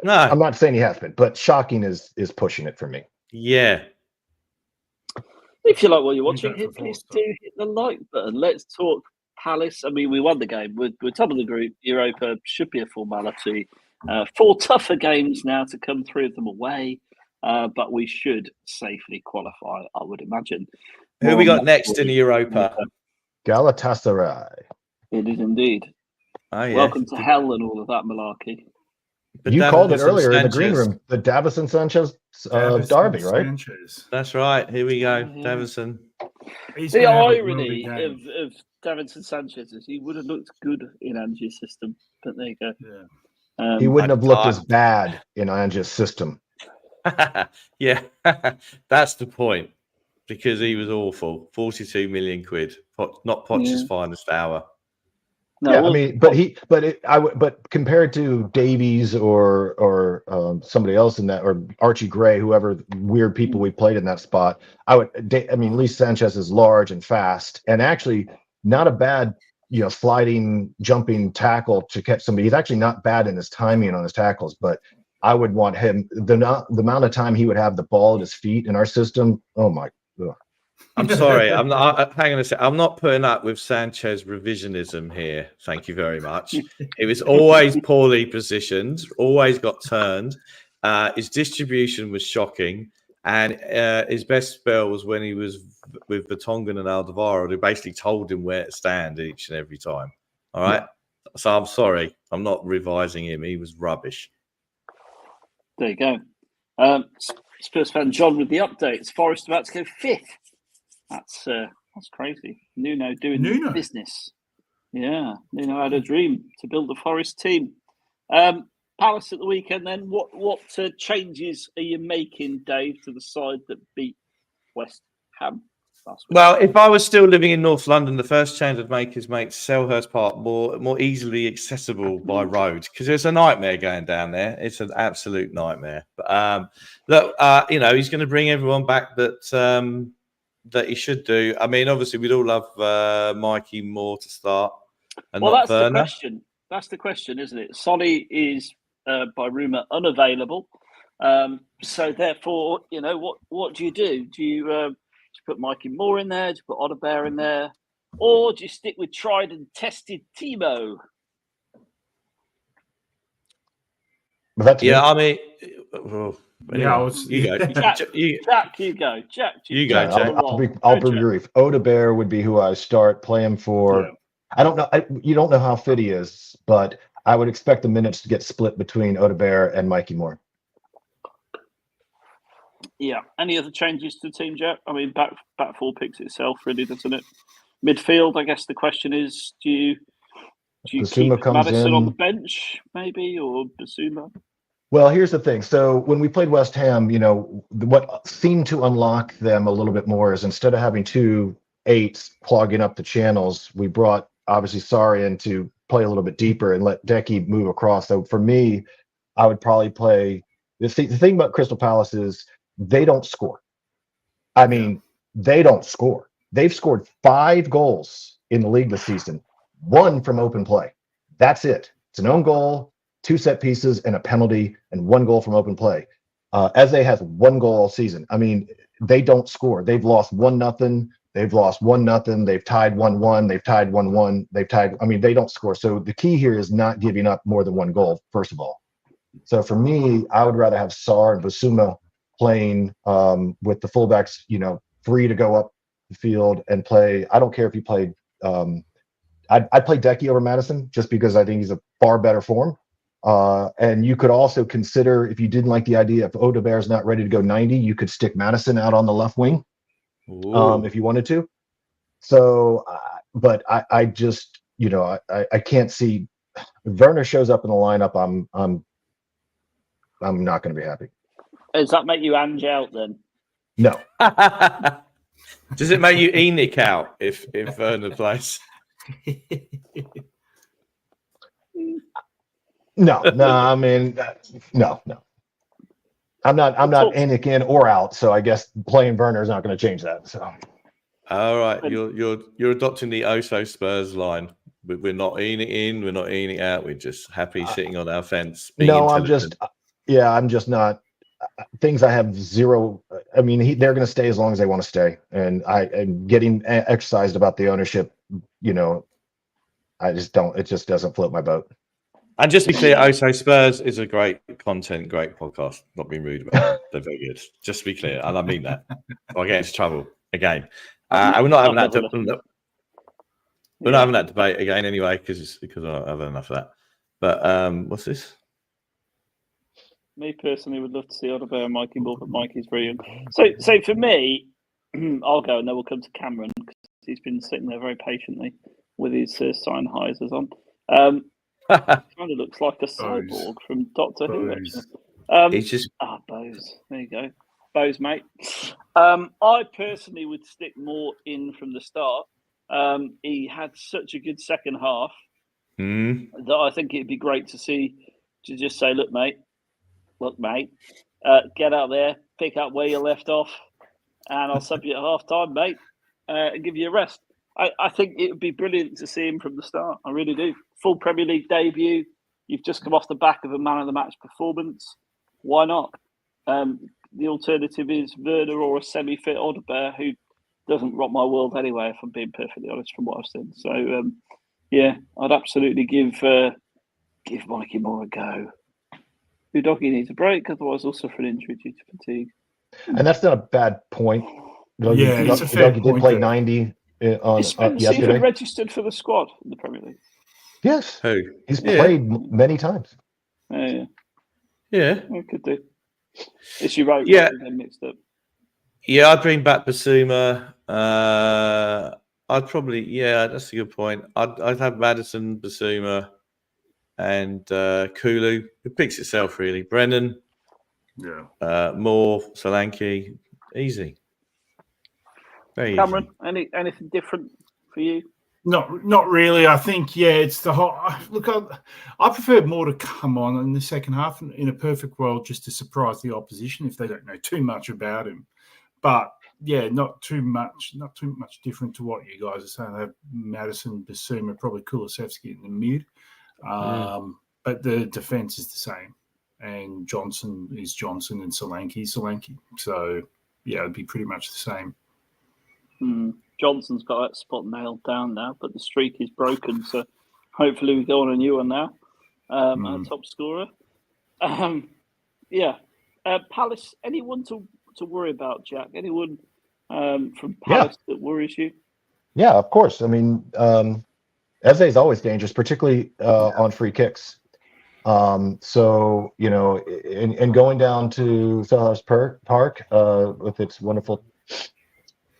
No. I'm not saying he has been, but shocking is pushing it for me. Yeah. If you like what you're watching, please do hit the like button. Let's talk Palace. I mean, we won the game. We're top of the group. Europa should be a formality. 4 tougher games now to come, 3 of them away. But we should safely qualify, I would imagine. Who we got next in the Europa? Galatasaray. It is indeed. Oh, yeah. Welcome to hell and all of that malarkey. But you called it earlier in the green room, the Davison Sanchez derby, right? Sanchez. That's right. Here we go, Davison. The irony of Davison Sanchez is he would have looked good in Ange's system, but there you go. Yeah. He wouldn't have looked as bad in Ange's system. Yeah, that's the point. Because he was awful. 42 million quid. Not Poch's finest hour. No, yeah, I mean, but compared to Davies or somebody else in that, or Archie Gray, whoever weird people we played in that spot, I mean, Luis Sanchez is large and fast, and actually not a bad, sliding, jumping tackle to catch somebody. He's actually not bad in his timing on his tackles, but I would want him the amount of time he would have the ball at his feet in our system. Oh my God. I'm sorry. I'm not. Hang on a sec. I'm not putting up with Sanchez revisionism here. Thank you very much. He was always poorly positioned, always got turned. His distribution was shocking, and his best spell was when he was with Vertonghen and Alderweireld, who basically told him where to stand each and every time. All right. So I'm sorry. I'm not revising him. He was rubbish. There you go. Spurs fan John with the updates. Forest about to go 5th. That's crazy. Nuno doing business. Yeah, Nuno had a dream to build a Forest team. Palace at the weekend then. What changes are you making, Dave, to the side that beat West Ham last week? Well, if I was still living in North London, the first change I'd make is make Selhurst Park more easily accessible by road, because it's a nightmare going down there. It's an absolute nightmare. But look, he's going to bring everyone back that he should do. I mean, obviously, we'd all love Mikey Moore to start. And that's Werner. the question. That's the question, isn't it? Sonny is, by rumour, unavailable. So therefore, what do you do? Do you put Mikey Moore in there? Do you put Odebear in there? Or do you stick with tried and tested Timo? I mean... Anyway, you go. Jack, you go. Jack, you go, Jack. I'll be brief. Odebear would be who I start playing for. Yeah. I don't know. You don't know how fit he is, but I would expect the minutes to get split between Odebear and Mikey Moore. Yeah. Any other changes to the team, Jack? I mean, back four picks itself, really, doesn't it? Midfield, I guess the question is, do you Basuma keep Maddison on the bench, maybe, or Basuma? Well, here's the thing. So when we played West Ham, what seemed to unlock them a little bit more is instead of having 2 8s clogging up the channels, we brought obviously Sarri in to play a little bit deeper and let Decky move across. So for me, I would probably play. The thing about Crystal Palace is they don't score. I mean, they don't score. They've scored 5 goals in the league this season, 1 from open play. That's it. It's an own goal, 2 set pieces, and a penalty, and 1 goal from open play. Eze has 1 goal all season. I mean, they don't score. They've lost 1-0. They've lost 1-0. They've tied 1-1. They've tied 1-1. They don't score. So the key here is not giving up more than 1 goal, first of all. So for me, I would rather have Sarr and Basuma playing with the fullbacks, free to go up the field and play. I don't care if you played. I'd play Decky over Maddison just because I think he's a far better form. And you could also consider, if you didn't like the idea, if Odebear's not ready to go 90, you could stick Maddison out on the left wing if you wanted to. So, but I just, I can't see if Werner shows up in the lineup. I'm not going to be happy. Does that make you Ange out then? No. Does it make you Enoch out if Werner plays? No. I mean, no. I'm not Enoch in or out. So I guess playing Werner is not going to change that. So. All right, you're adopting the Oso Spurs line. We're not Enoch in, we're not Enoch out. We're just happy sitting on our fence. No, I'm just not. Things I have zero. I mean, they're going to stay as long as they want to stay, and I'm getting exercised about the ownership. I just don't. It just doesn't float my boat. And just to be clear, Oso Spurs is a great content, great podcast. Not being rude about them. They're very good. Just to be clear, and I mean that. I'll get into trouble again. We're not having that. We're not having that debate again anyway because I've had enough of that. But what's this? Me personally would love to see Odebear and Mikey Moore, but Mikey's very young. So for me, I'll go and then we'll come to Cameron because he's been sitting there very patiently with his Sennheisers on. Kind of looks like a cyborg from Doctor Who. Actually. He's just Bose. There you go, Bose, mate. I personally would stick Moore in from the start. He had such a good second half. that I think it'd be great to see, to just say, look, mate, get out there, pick up where you left off, and I'll sub you at half time, mate, and give you a rest. I think it would be brilliant to see him from the start. I really do. Full Premier League debut. You've just come off the back of a man of the match performance. Why not? The alternative is Werner or a semi-fit Odegaard who doesn't rock my world anyway, if I'm being perfectly honest from what I've seen. So, I'd absolutely give Mikey Moore a go. Udogie needs a break, otherwise he'll suffer an injury due to fatigue. And that's not a bad point. It's a fair Udogie point did play there. 90 on He's yesterday. even registered for the squad in the Premier League. Yes. Who? He's played many times. Yeah. Yeah. Could do. It's Europa. Yeah. Mixed up. Yeah, I'd bring back Basuma. I'd probably, that's a good point. I'd have Maddison, Basuma, and Kulu. It picks itself, really. Brennan, Moore, Solanki. Easy. Very Cameron, easy. anything different for you? Not really. I think, it's the whole. Look, I prefer Moore to come on in the second half. In a perfect world, just to surprise the opposition if they don't know too much about him. But not too much different to what you guys are saying. They have Maddison, Basuma, probably Kulusevski in the mid. But the defense is the same. And Johnson is Johnson and Solanki is Solanki. So, it'd be pretty much the same. Johnson's got that spot nailed down now, but the streak is broken. So hopefully we go on a new one now. Our top scorer. Palace, anyone to worry about, Jack? Anyone from Palace that worries you? Yeah, of course. I mean, Eze is always dangerous, particularly on free kicks. So, and going down to Selhurst Park with its wonderful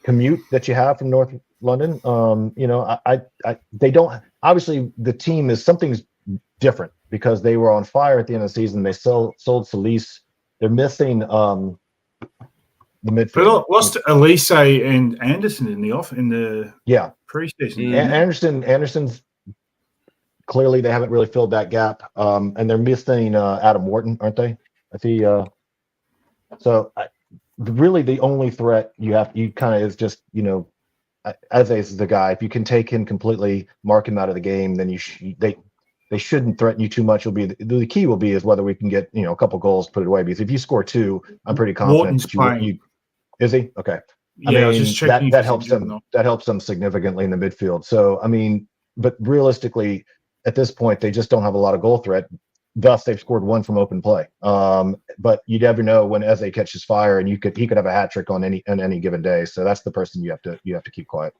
commute that you have from North London, they don't, obviously the team is, something's different because they were on fire at the end of the season. They sold Solis. They're missing the midfield. But lost Elise and Anderson in the preseason. Anderson's clearly they haven't really filled that gap, and they're missing Adam Wharton, aren't they? I see. Really the only threat you kind of is just Eze is the guy. If you can take him completely, mark him out of the game, then they shouldn't threaten you too much. The key will be is whether we can get a couple goals, put it away. Because if you score 2, I'm pretty confident that is he? Okay. I was just checking that helps them. That helps them significantly in the midfield. So but realistically, at this point, they just don't have a lot of goal threat. Thus, they've scored 1 from open play. But you never know when Eze catches fire, and he could have a hat trick on any given day. So that's the person you have to keep quiet.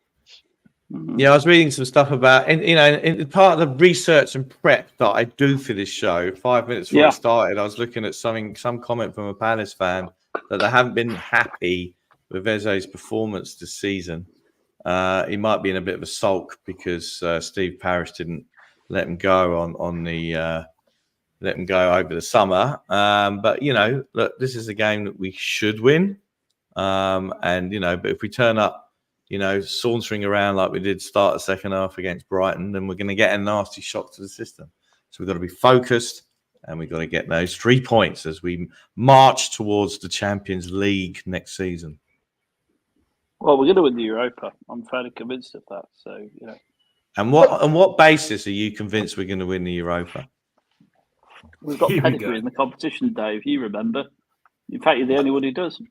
Yeah, I was reading some stuff about, and in part of the research and prep that I do for this show, 5 minutes before it started, I was looking at some comment from a Palace fan that they haven't been happy with Eze's performance this season. He might be in a bit of a sulk because Steve Parish didn't let him go let him go over the summer. But look, this is a game that we should win. But if we turn up, sauntering around like we did start the second half against Brighton, then we're going to get a nasty shock to the system. So we've got to be focused, and we've got to get those 3 points as we march towards the Champions League next season. Well, we're going to win the Europa. I'm fairly convinced of that. So, And what basis are you convinced we're going to win the Europa? We've got pedigree in the competition, Dave. You remember? In fact, you're the only one who does.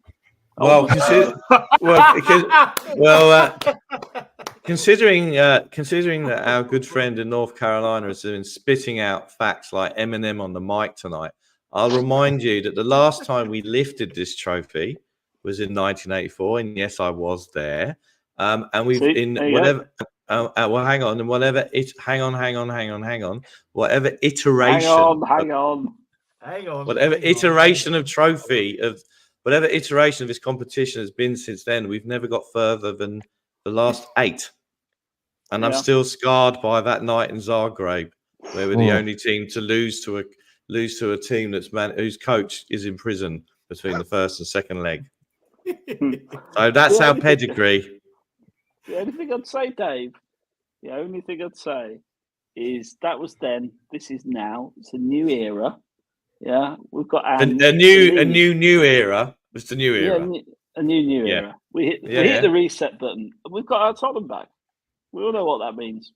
Considering that our good friend in North Carolina has been spitting out facts like Eminem on the mic tonight, I'll remind you that the last time we lifted this trophy was in 1984, and yes, I was there. And we've whatever. Well, hang on, and whatever hang on. Whatever iteration. Hang on. Whatever iteration of trophy of whatever iteration of this competition has been since then, we've never got further than the last 8. And I'm still scarred by that night in Zagreb, where we're the only team to lose to a team whose coach is in prison between the first and second leg. So that's our pedigree. The only thing I'd say, Dave, the only thing I'd say is that was then. This is now. It's a new era. Yeah, we've got a new era. It's the new era. A new Yeah. era. We hit the reset button. We've got our Tottenham back. We all know what that means.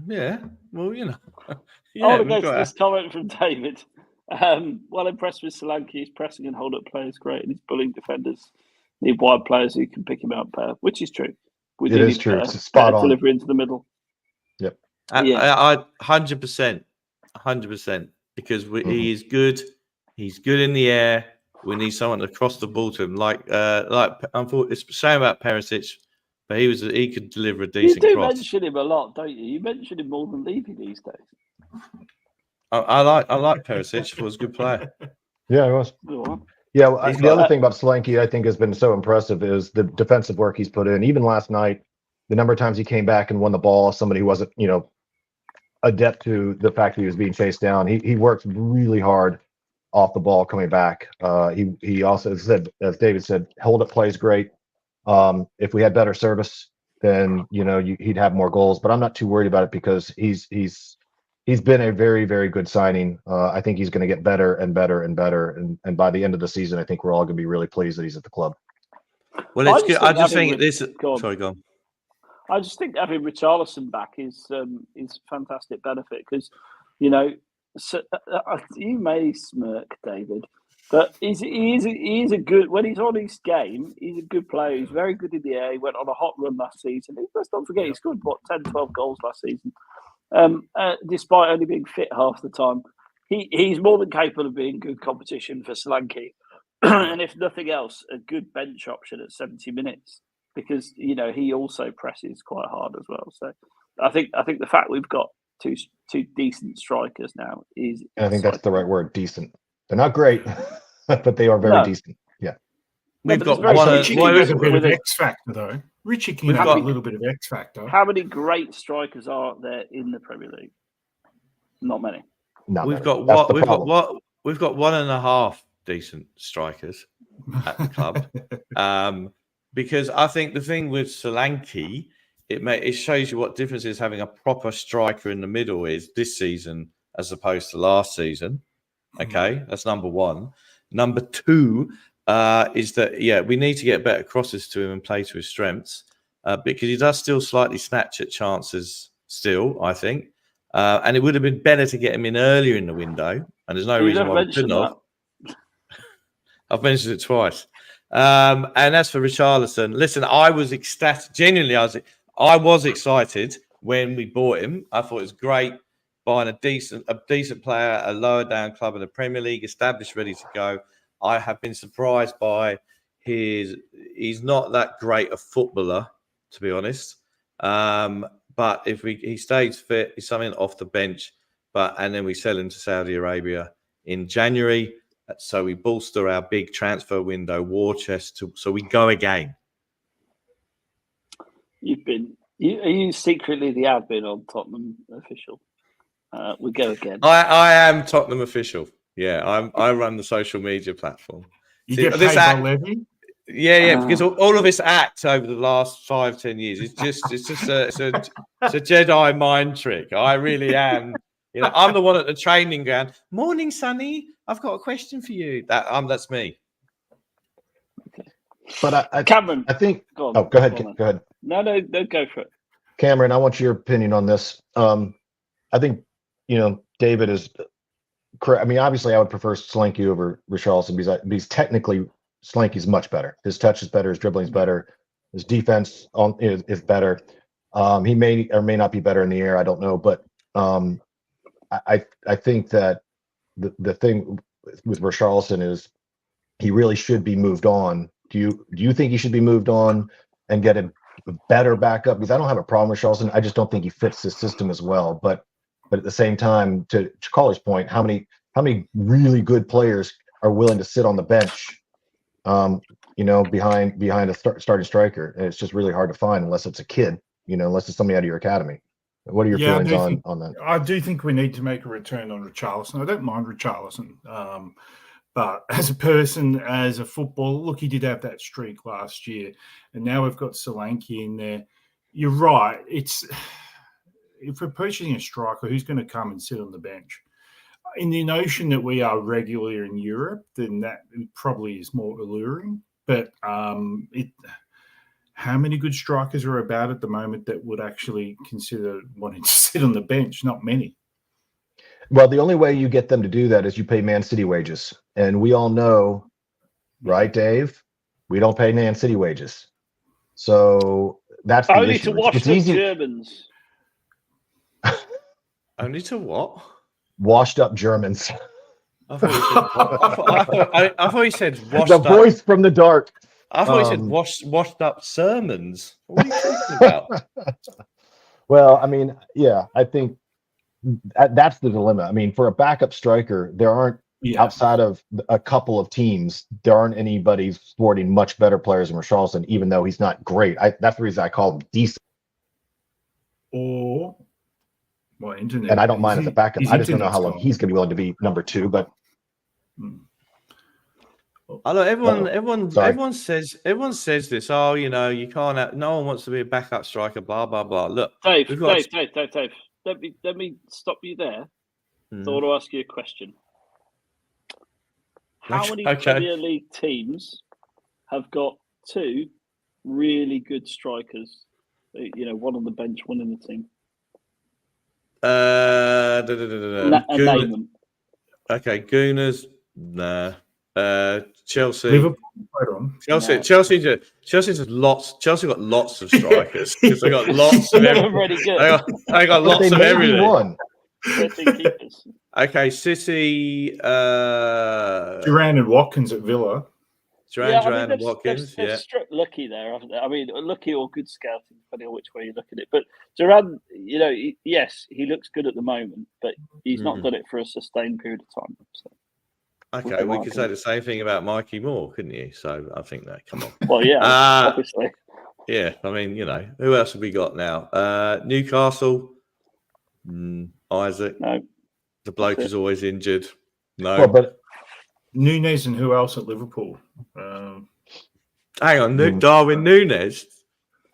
Yeah. Well, you know. I want to go to this comment from David. Well impressed with Solanki. He's pressing and hold up players great, and he's bullying defenders. Need wide players who can pick him out, which is true. It is true. It's spot on. Delivery into the middle. Yep. I 100%, because he is good. He's good in the air. We need someone to cross the ball to him, like unfortunately, it's saying about Perisic, but he could deliver a decent cross. You do mention him a lot, don't you? You mention him more than Levy these days. I like Perisic. He was a good player. Yeah, he was. Yeah, the other thing about Solanki I think has been so impressive is the defensive work he's put in. Even last night, the number of times he came back and won the ball, somebody who wasn't, adept to the fact that he was being chased down. He worked really hard off the ball coming back. He also said, as David said, hold up plays great. If we had better service, then he'd have more goals. But I'm not too worried about it because he's been a very, very good signing. I think he's going to get better and better and better. And by the end of the season, I think we're all going to be really pleased that he's at the club. Well, it's good. I just think this. Sorry, go on. I just think having Richarlison back is fantastic benefit because, so, you may smirk, David, but he is a good, when he's on his game, he's a good player. He's very good in the air. He went on a hot run last season. Let's not forget, he scored, 10, 12 goals last season. Despite only being fit half the time, he's more than capable of being good competition for Solanki. And if nothing else, a good bench option at 70 minutes because, he also presses quite hard as well. So I think the fact we've got two decent strikers now is. I think that's the right word, decent. They're not great, but they are very decent. Yeah. We've got Richie can have a bit of X factor though. Richie can have a little bit of X factor. How many great strikers are there in the Premier League? Not many. No, we've got 1.5 decent strikers at the club. Because I think the thing with Solanki, it shows you what difference is having a proper striker in the middle is this season as opposed to last season. Okay, that's number one. Number two is that, we need to get better crosses to him and play to his strengths because he does still slightly snatch at chances still, I think. And it would have been better to get him in earlier in the window. And there's no reason why we couldn't have. I've mentioned it twice. And as for Richarlison, listen, I was ecstatic. Genuinely, I was excited when we bought him. I thought it was great buying a decent player at a lower down club in the Premier League, established, ready to go. I have been surprised by he's not that great a footballer, to be honest. But if he stays fit, he's something off the bench. And then we sell him to Saudi Arabia in January. So we bolster our big transfer window war chest. So we go again. Are you secretly the admin on Tottenham official? We go again. I am Tottenham official. Yeah, I run the social media platform. You get paid by Levy? Yeah, because all of this act over the last 5-10 years, it's a Jedi mind trick. I really am. I'm the one at the training ground. Morning, Sonny. I've got a question for you. That's me. Okay. But Cameron, I think. Go on, go ahead. Go ahead. No, go for it. Cameron, I want your opinion on this. I think David is correct. I mean, obviously, I would prefer Solanki over Richarlison because technically Solanki's much better. His touch is better. His dribbling is better. His defense is better. He may or may not be better in the air. I don't know, but I think that the thing with Richarlison is he really should be moved on. Do you think he should be moved on and get a better backup? Because I don't have a problem with Richarlison. I just don't think he fits the system as well. But at the same time, to Caller's point, how many really good players are willing to sit on the bench, behind a starting striker? And it's just really hard to find unless it's a kid, unless it's somebody out of your academy. What are your feelings on that? I do think we need to make a return on Richarlison. I don't mind Richarlison. But as a person, as a footballer, look, he did have that streak last year. And now we've got Solanki in there. You're right. It's if we're purchasing a striker, who's going to come and sit on the bench? In the notion that we are regular in Europe, then that probably is more alluring. But how many good strikers are about at the moment that would actually consider wanting to sit on the bench? Not many. Well, the only way you get them to do that is you pay Man City wages. And we all know, right, Dave? We don't pay Man City wages. So that's the only issue. to wash it's up easy. Germans. Only to what? Washed up Germans. I thought he said washed The up. voice from the dark. I thought he said washed up sermons. What are you talking about? Well, I mean, yeah, I think that's the dilemma. I mean, for a backup striker, there aren't outside of a couple of teams, there aren't anybody sporting much better players than Richarlison, even though he's not great. That's the reason I call him decent. Or internet. And I don't mind as a backup. I just don't know how long he's going to be willing to be number two. But everyone says this. Oh, you know, you can't have, no one wants to be a backup striker. Blah blah blah. Look, Dave. Let me stop you there. I want to ask you a question. How many Premier League teams have got two really good strikers? You know, one on the bench, one in the team. Name them. Okay, Gooners. Nah. Chelsea. Liverpool. Chelsea just lots. Chelsea got lots of strikers because they got lots of everything. Really good. They got lots of everything. Won. Okay, City. Duran and Watkins at Villa. Duran and Watkins. They've struck lucky there, haven't they? I mean, lucky or good scouting, depending on which way you look at it. But Duran, you know, yes, he looks good at the moment, but he's not done it for a sustained period of time. So. Okay, we could say the same thing about Mikey Moore, couldn't you? So I think that, come on. Well, yeah, obviously. Yeah, I mean, you know, who else have we got now? Newcastle, Isaac. No. The bloke is always injured. No. Well, but Nunes and who else at Liverpool? Hang on, Darwin Nunes?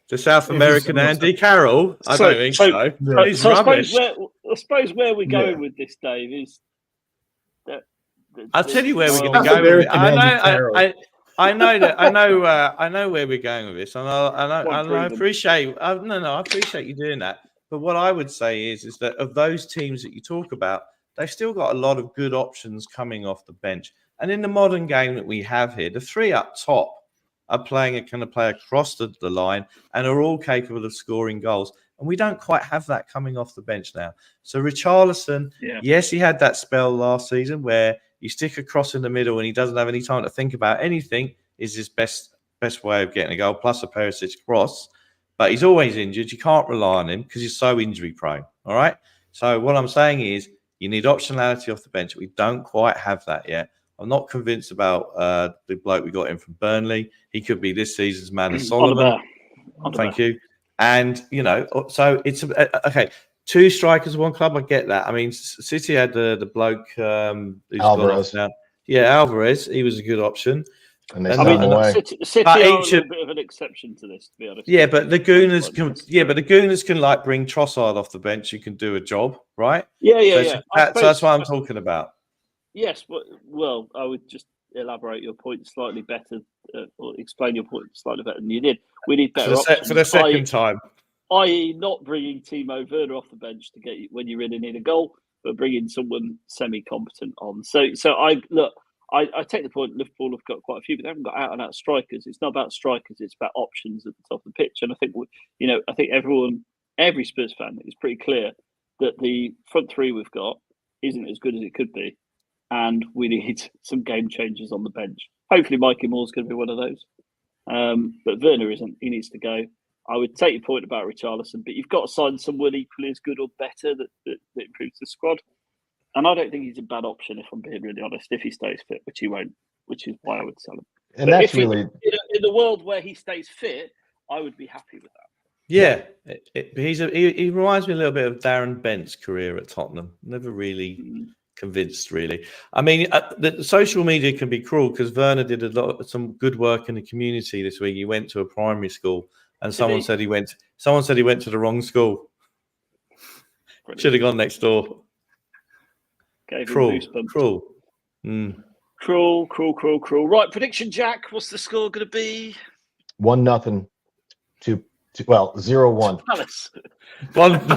The South American Andy Carroll? I don't think so. He's rubbish. I suppose where we're going with this, Dave, is that I'll tell you where we're going to go with it. I know where we're going with this, and I appreciate. I appreciate you doing that. But what I would say is that of those teams that you talk about, they've still got a lot of good options coming off the bench. And in the modern game that we have here, the three up top are going to play across the line and are all capable of scoring goals. And we don't quite have that coming off the bench now. So Richarlison, yes, he had that spell last season where you stick a cross in the middle and he doesn't have any time to think about anything, is his best way of getting a goal, plus a Perisic cross. But he's always injured. You can't rely on him because he's so injury prone. All right? So what I'm saying is you need optionality off the bench. We don't quite have that yet. I'm not convinced about the bloke we got in from Burnley. He could be this season's man of Solomon. Thank you. And, you know, so it's okay. Two strikers, one club. I get that. I mean, City had the bloke who's Alvarez. gone off now. Yeah, Alvarez. He was a good option. And they away. City are a bit of an exception to this, to be honest. Yeah, but the Gooners can. Yeah, but the Gooners can like bring Trossard off the bench. You can do a job, right? Yeah. So that's what I'm talking about. Yes, well, I would just elaborate your point slightly better, or explain your point slightly better than you did. We need better options for the second time. I.e., not bringing Timo Werner off the bench to get you when you really need a goal, but bringing someone semi-competent on. So I take the point. Liverpool have got quite a few, but they haven't got out-and-out strikers. It's not about strikers; it's about options at the top of the pitch. And I think every Spurs fan is pretty clear that the front three we've got isn't as good as it could be, and we need some game changers on the bench. Hopefully, Mikey Moore's going to be one of those, but Werner isn't. He needs to go. I would take your point about Richarlison, but you've got to sign someone equally as good or better that improves the squad. And I don't think he's a bad option, if I'm being really honest, if he stays fit, which he won't, which is why I would sell him. And but that's really... in the world where he stays fit, I would be happy with that. Yeah, he reminds me a little bit of Darren Bent's career at Tottenham. Never really convinced, really. I mean, the social media can be cruel because Werner did some good work in the community this week. He went to a primary school, and someone said he went to the wrong school. Should have gone next door. Gave him Cruel. goosebumps. Cruel. Mm. Cruel. Right, prediction, Jack. What's the score going to be? 1-0 to 0-1. Palace. 1-0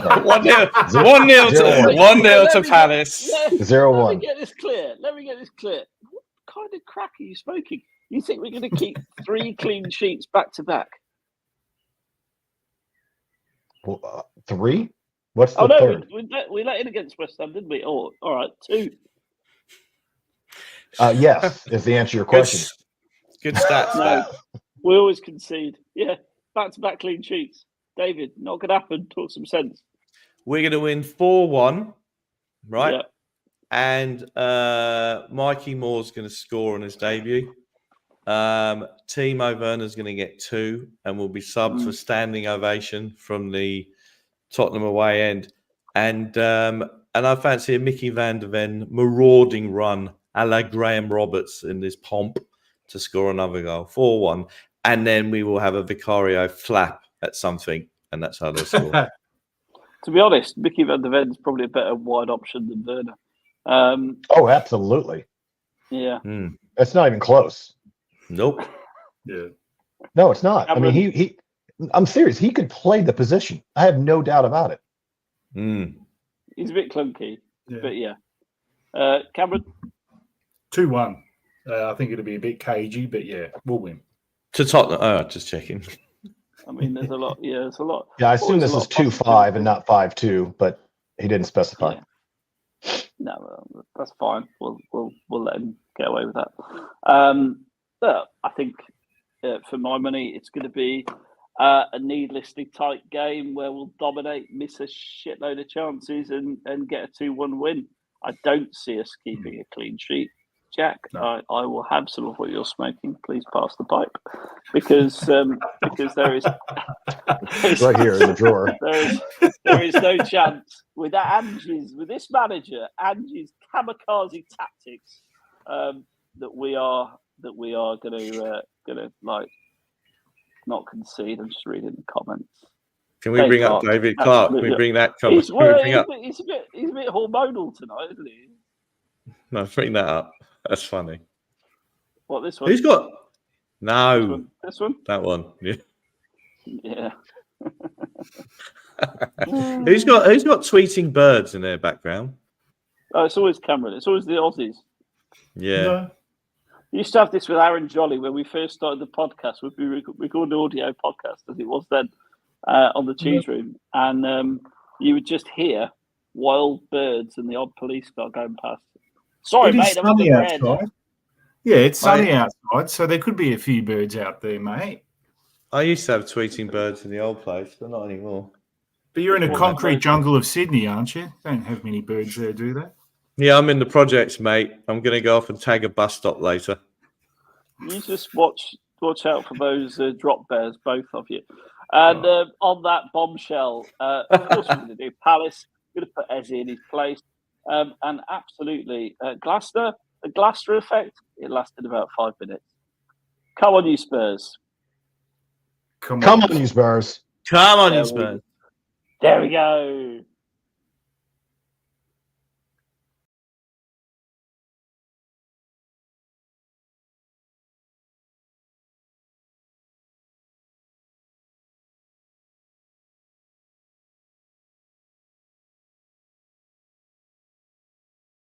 to Palace. 0-1. Let me get this clear. What kind of crack are you smoking? You think we're going to keep 3 clean sheets back to back? 3? What's the third? We let in against West Ham, didn't we? Oh, all right, 2. Yes, is the answer to your question. Good stats. No, we always concede. Yeah, back-to-back clean sheets. David, not going to happen. Talk some sense. We're going to win 4-1, right? Yep. And Mikey Moore's going to score on his debut. Timo Werner's going to get 2 and will be subbed for standing ovation from the Tottenham away end. And I fancy a Mickey van der Ven marauding run a la Graham Roberts in this pomp to score another goal. 4-1. And then we will have a Vicario flap at something. And that's how they'll score. To be honest, Mickey van der Ven is probably a better wide option than Werner. Oh, absolutely. Yeah. It's not even close. Nope. Yeah. No, it's not. I mean, he I'm serious. He could play the position. I have no doubt about it. He's a bit clunky, but yeah. Cameron? 2-1. I think it'll be a bit cagey, but yeah, we'll win. To Tottenham. Oh, just checking. I mean, there's a lot. Yeah, there's a lot. Yeah, I assume this is 2-5 and not 5-2, but he didn't specify. Yeah. No, that's fine. We'll let him get away with that. But I think for my money, it's going to be a needlessly tight game where we'll dominate, miss a shitload of chances, and get a 2-1 win. I don't see us keeping a clean sheet. Jack, no. I will have some of what you're smoking. Please pass the pipe, because there is right here in the drawer. There is no chance with this manager, Angie's kamikaze tactics, that we are gonna like not concede. I'm just reading the comments. Can we bring up David Clark? Can we bring that comment? He's a bit hormonal tonight, isn't he? No, bring that up. That's funny. What, this one? Who's got? No. This one? That one. Yeah. Yeah. Who's got tweeting birds in their background? Oh, it's always Cameron. It's always the Aussies. Yeah. No. We used to have this with Aaron Jolly when we first started the podcast. We'd be recording an audio podcast, as it was then, on the cheese room. And you would just hear wild birds and the odd police car going past. Sorry, mate. I'm sunny outside. Yeah, it's sunny outside, so there could be a few birds out there, mate. I used to have tweeting birds in the old place, but not anymore. But you're in a concrete jungle of Sydney, aren't you? Don't have many birds there, do they? Yeah, I'm in the projects, mate. I'm going to go off and tag a bus stop later. You just watch out for those drop bears, both of you. And on that bombshell, of course we're going to do Palace. We're going to put Eze in his place. And absolutely, Glasner, the Glasner effect, it lasted about 5 minutes. Come on, you Spurs. Come on, you Spurs. Come on, you Spurs. There we go.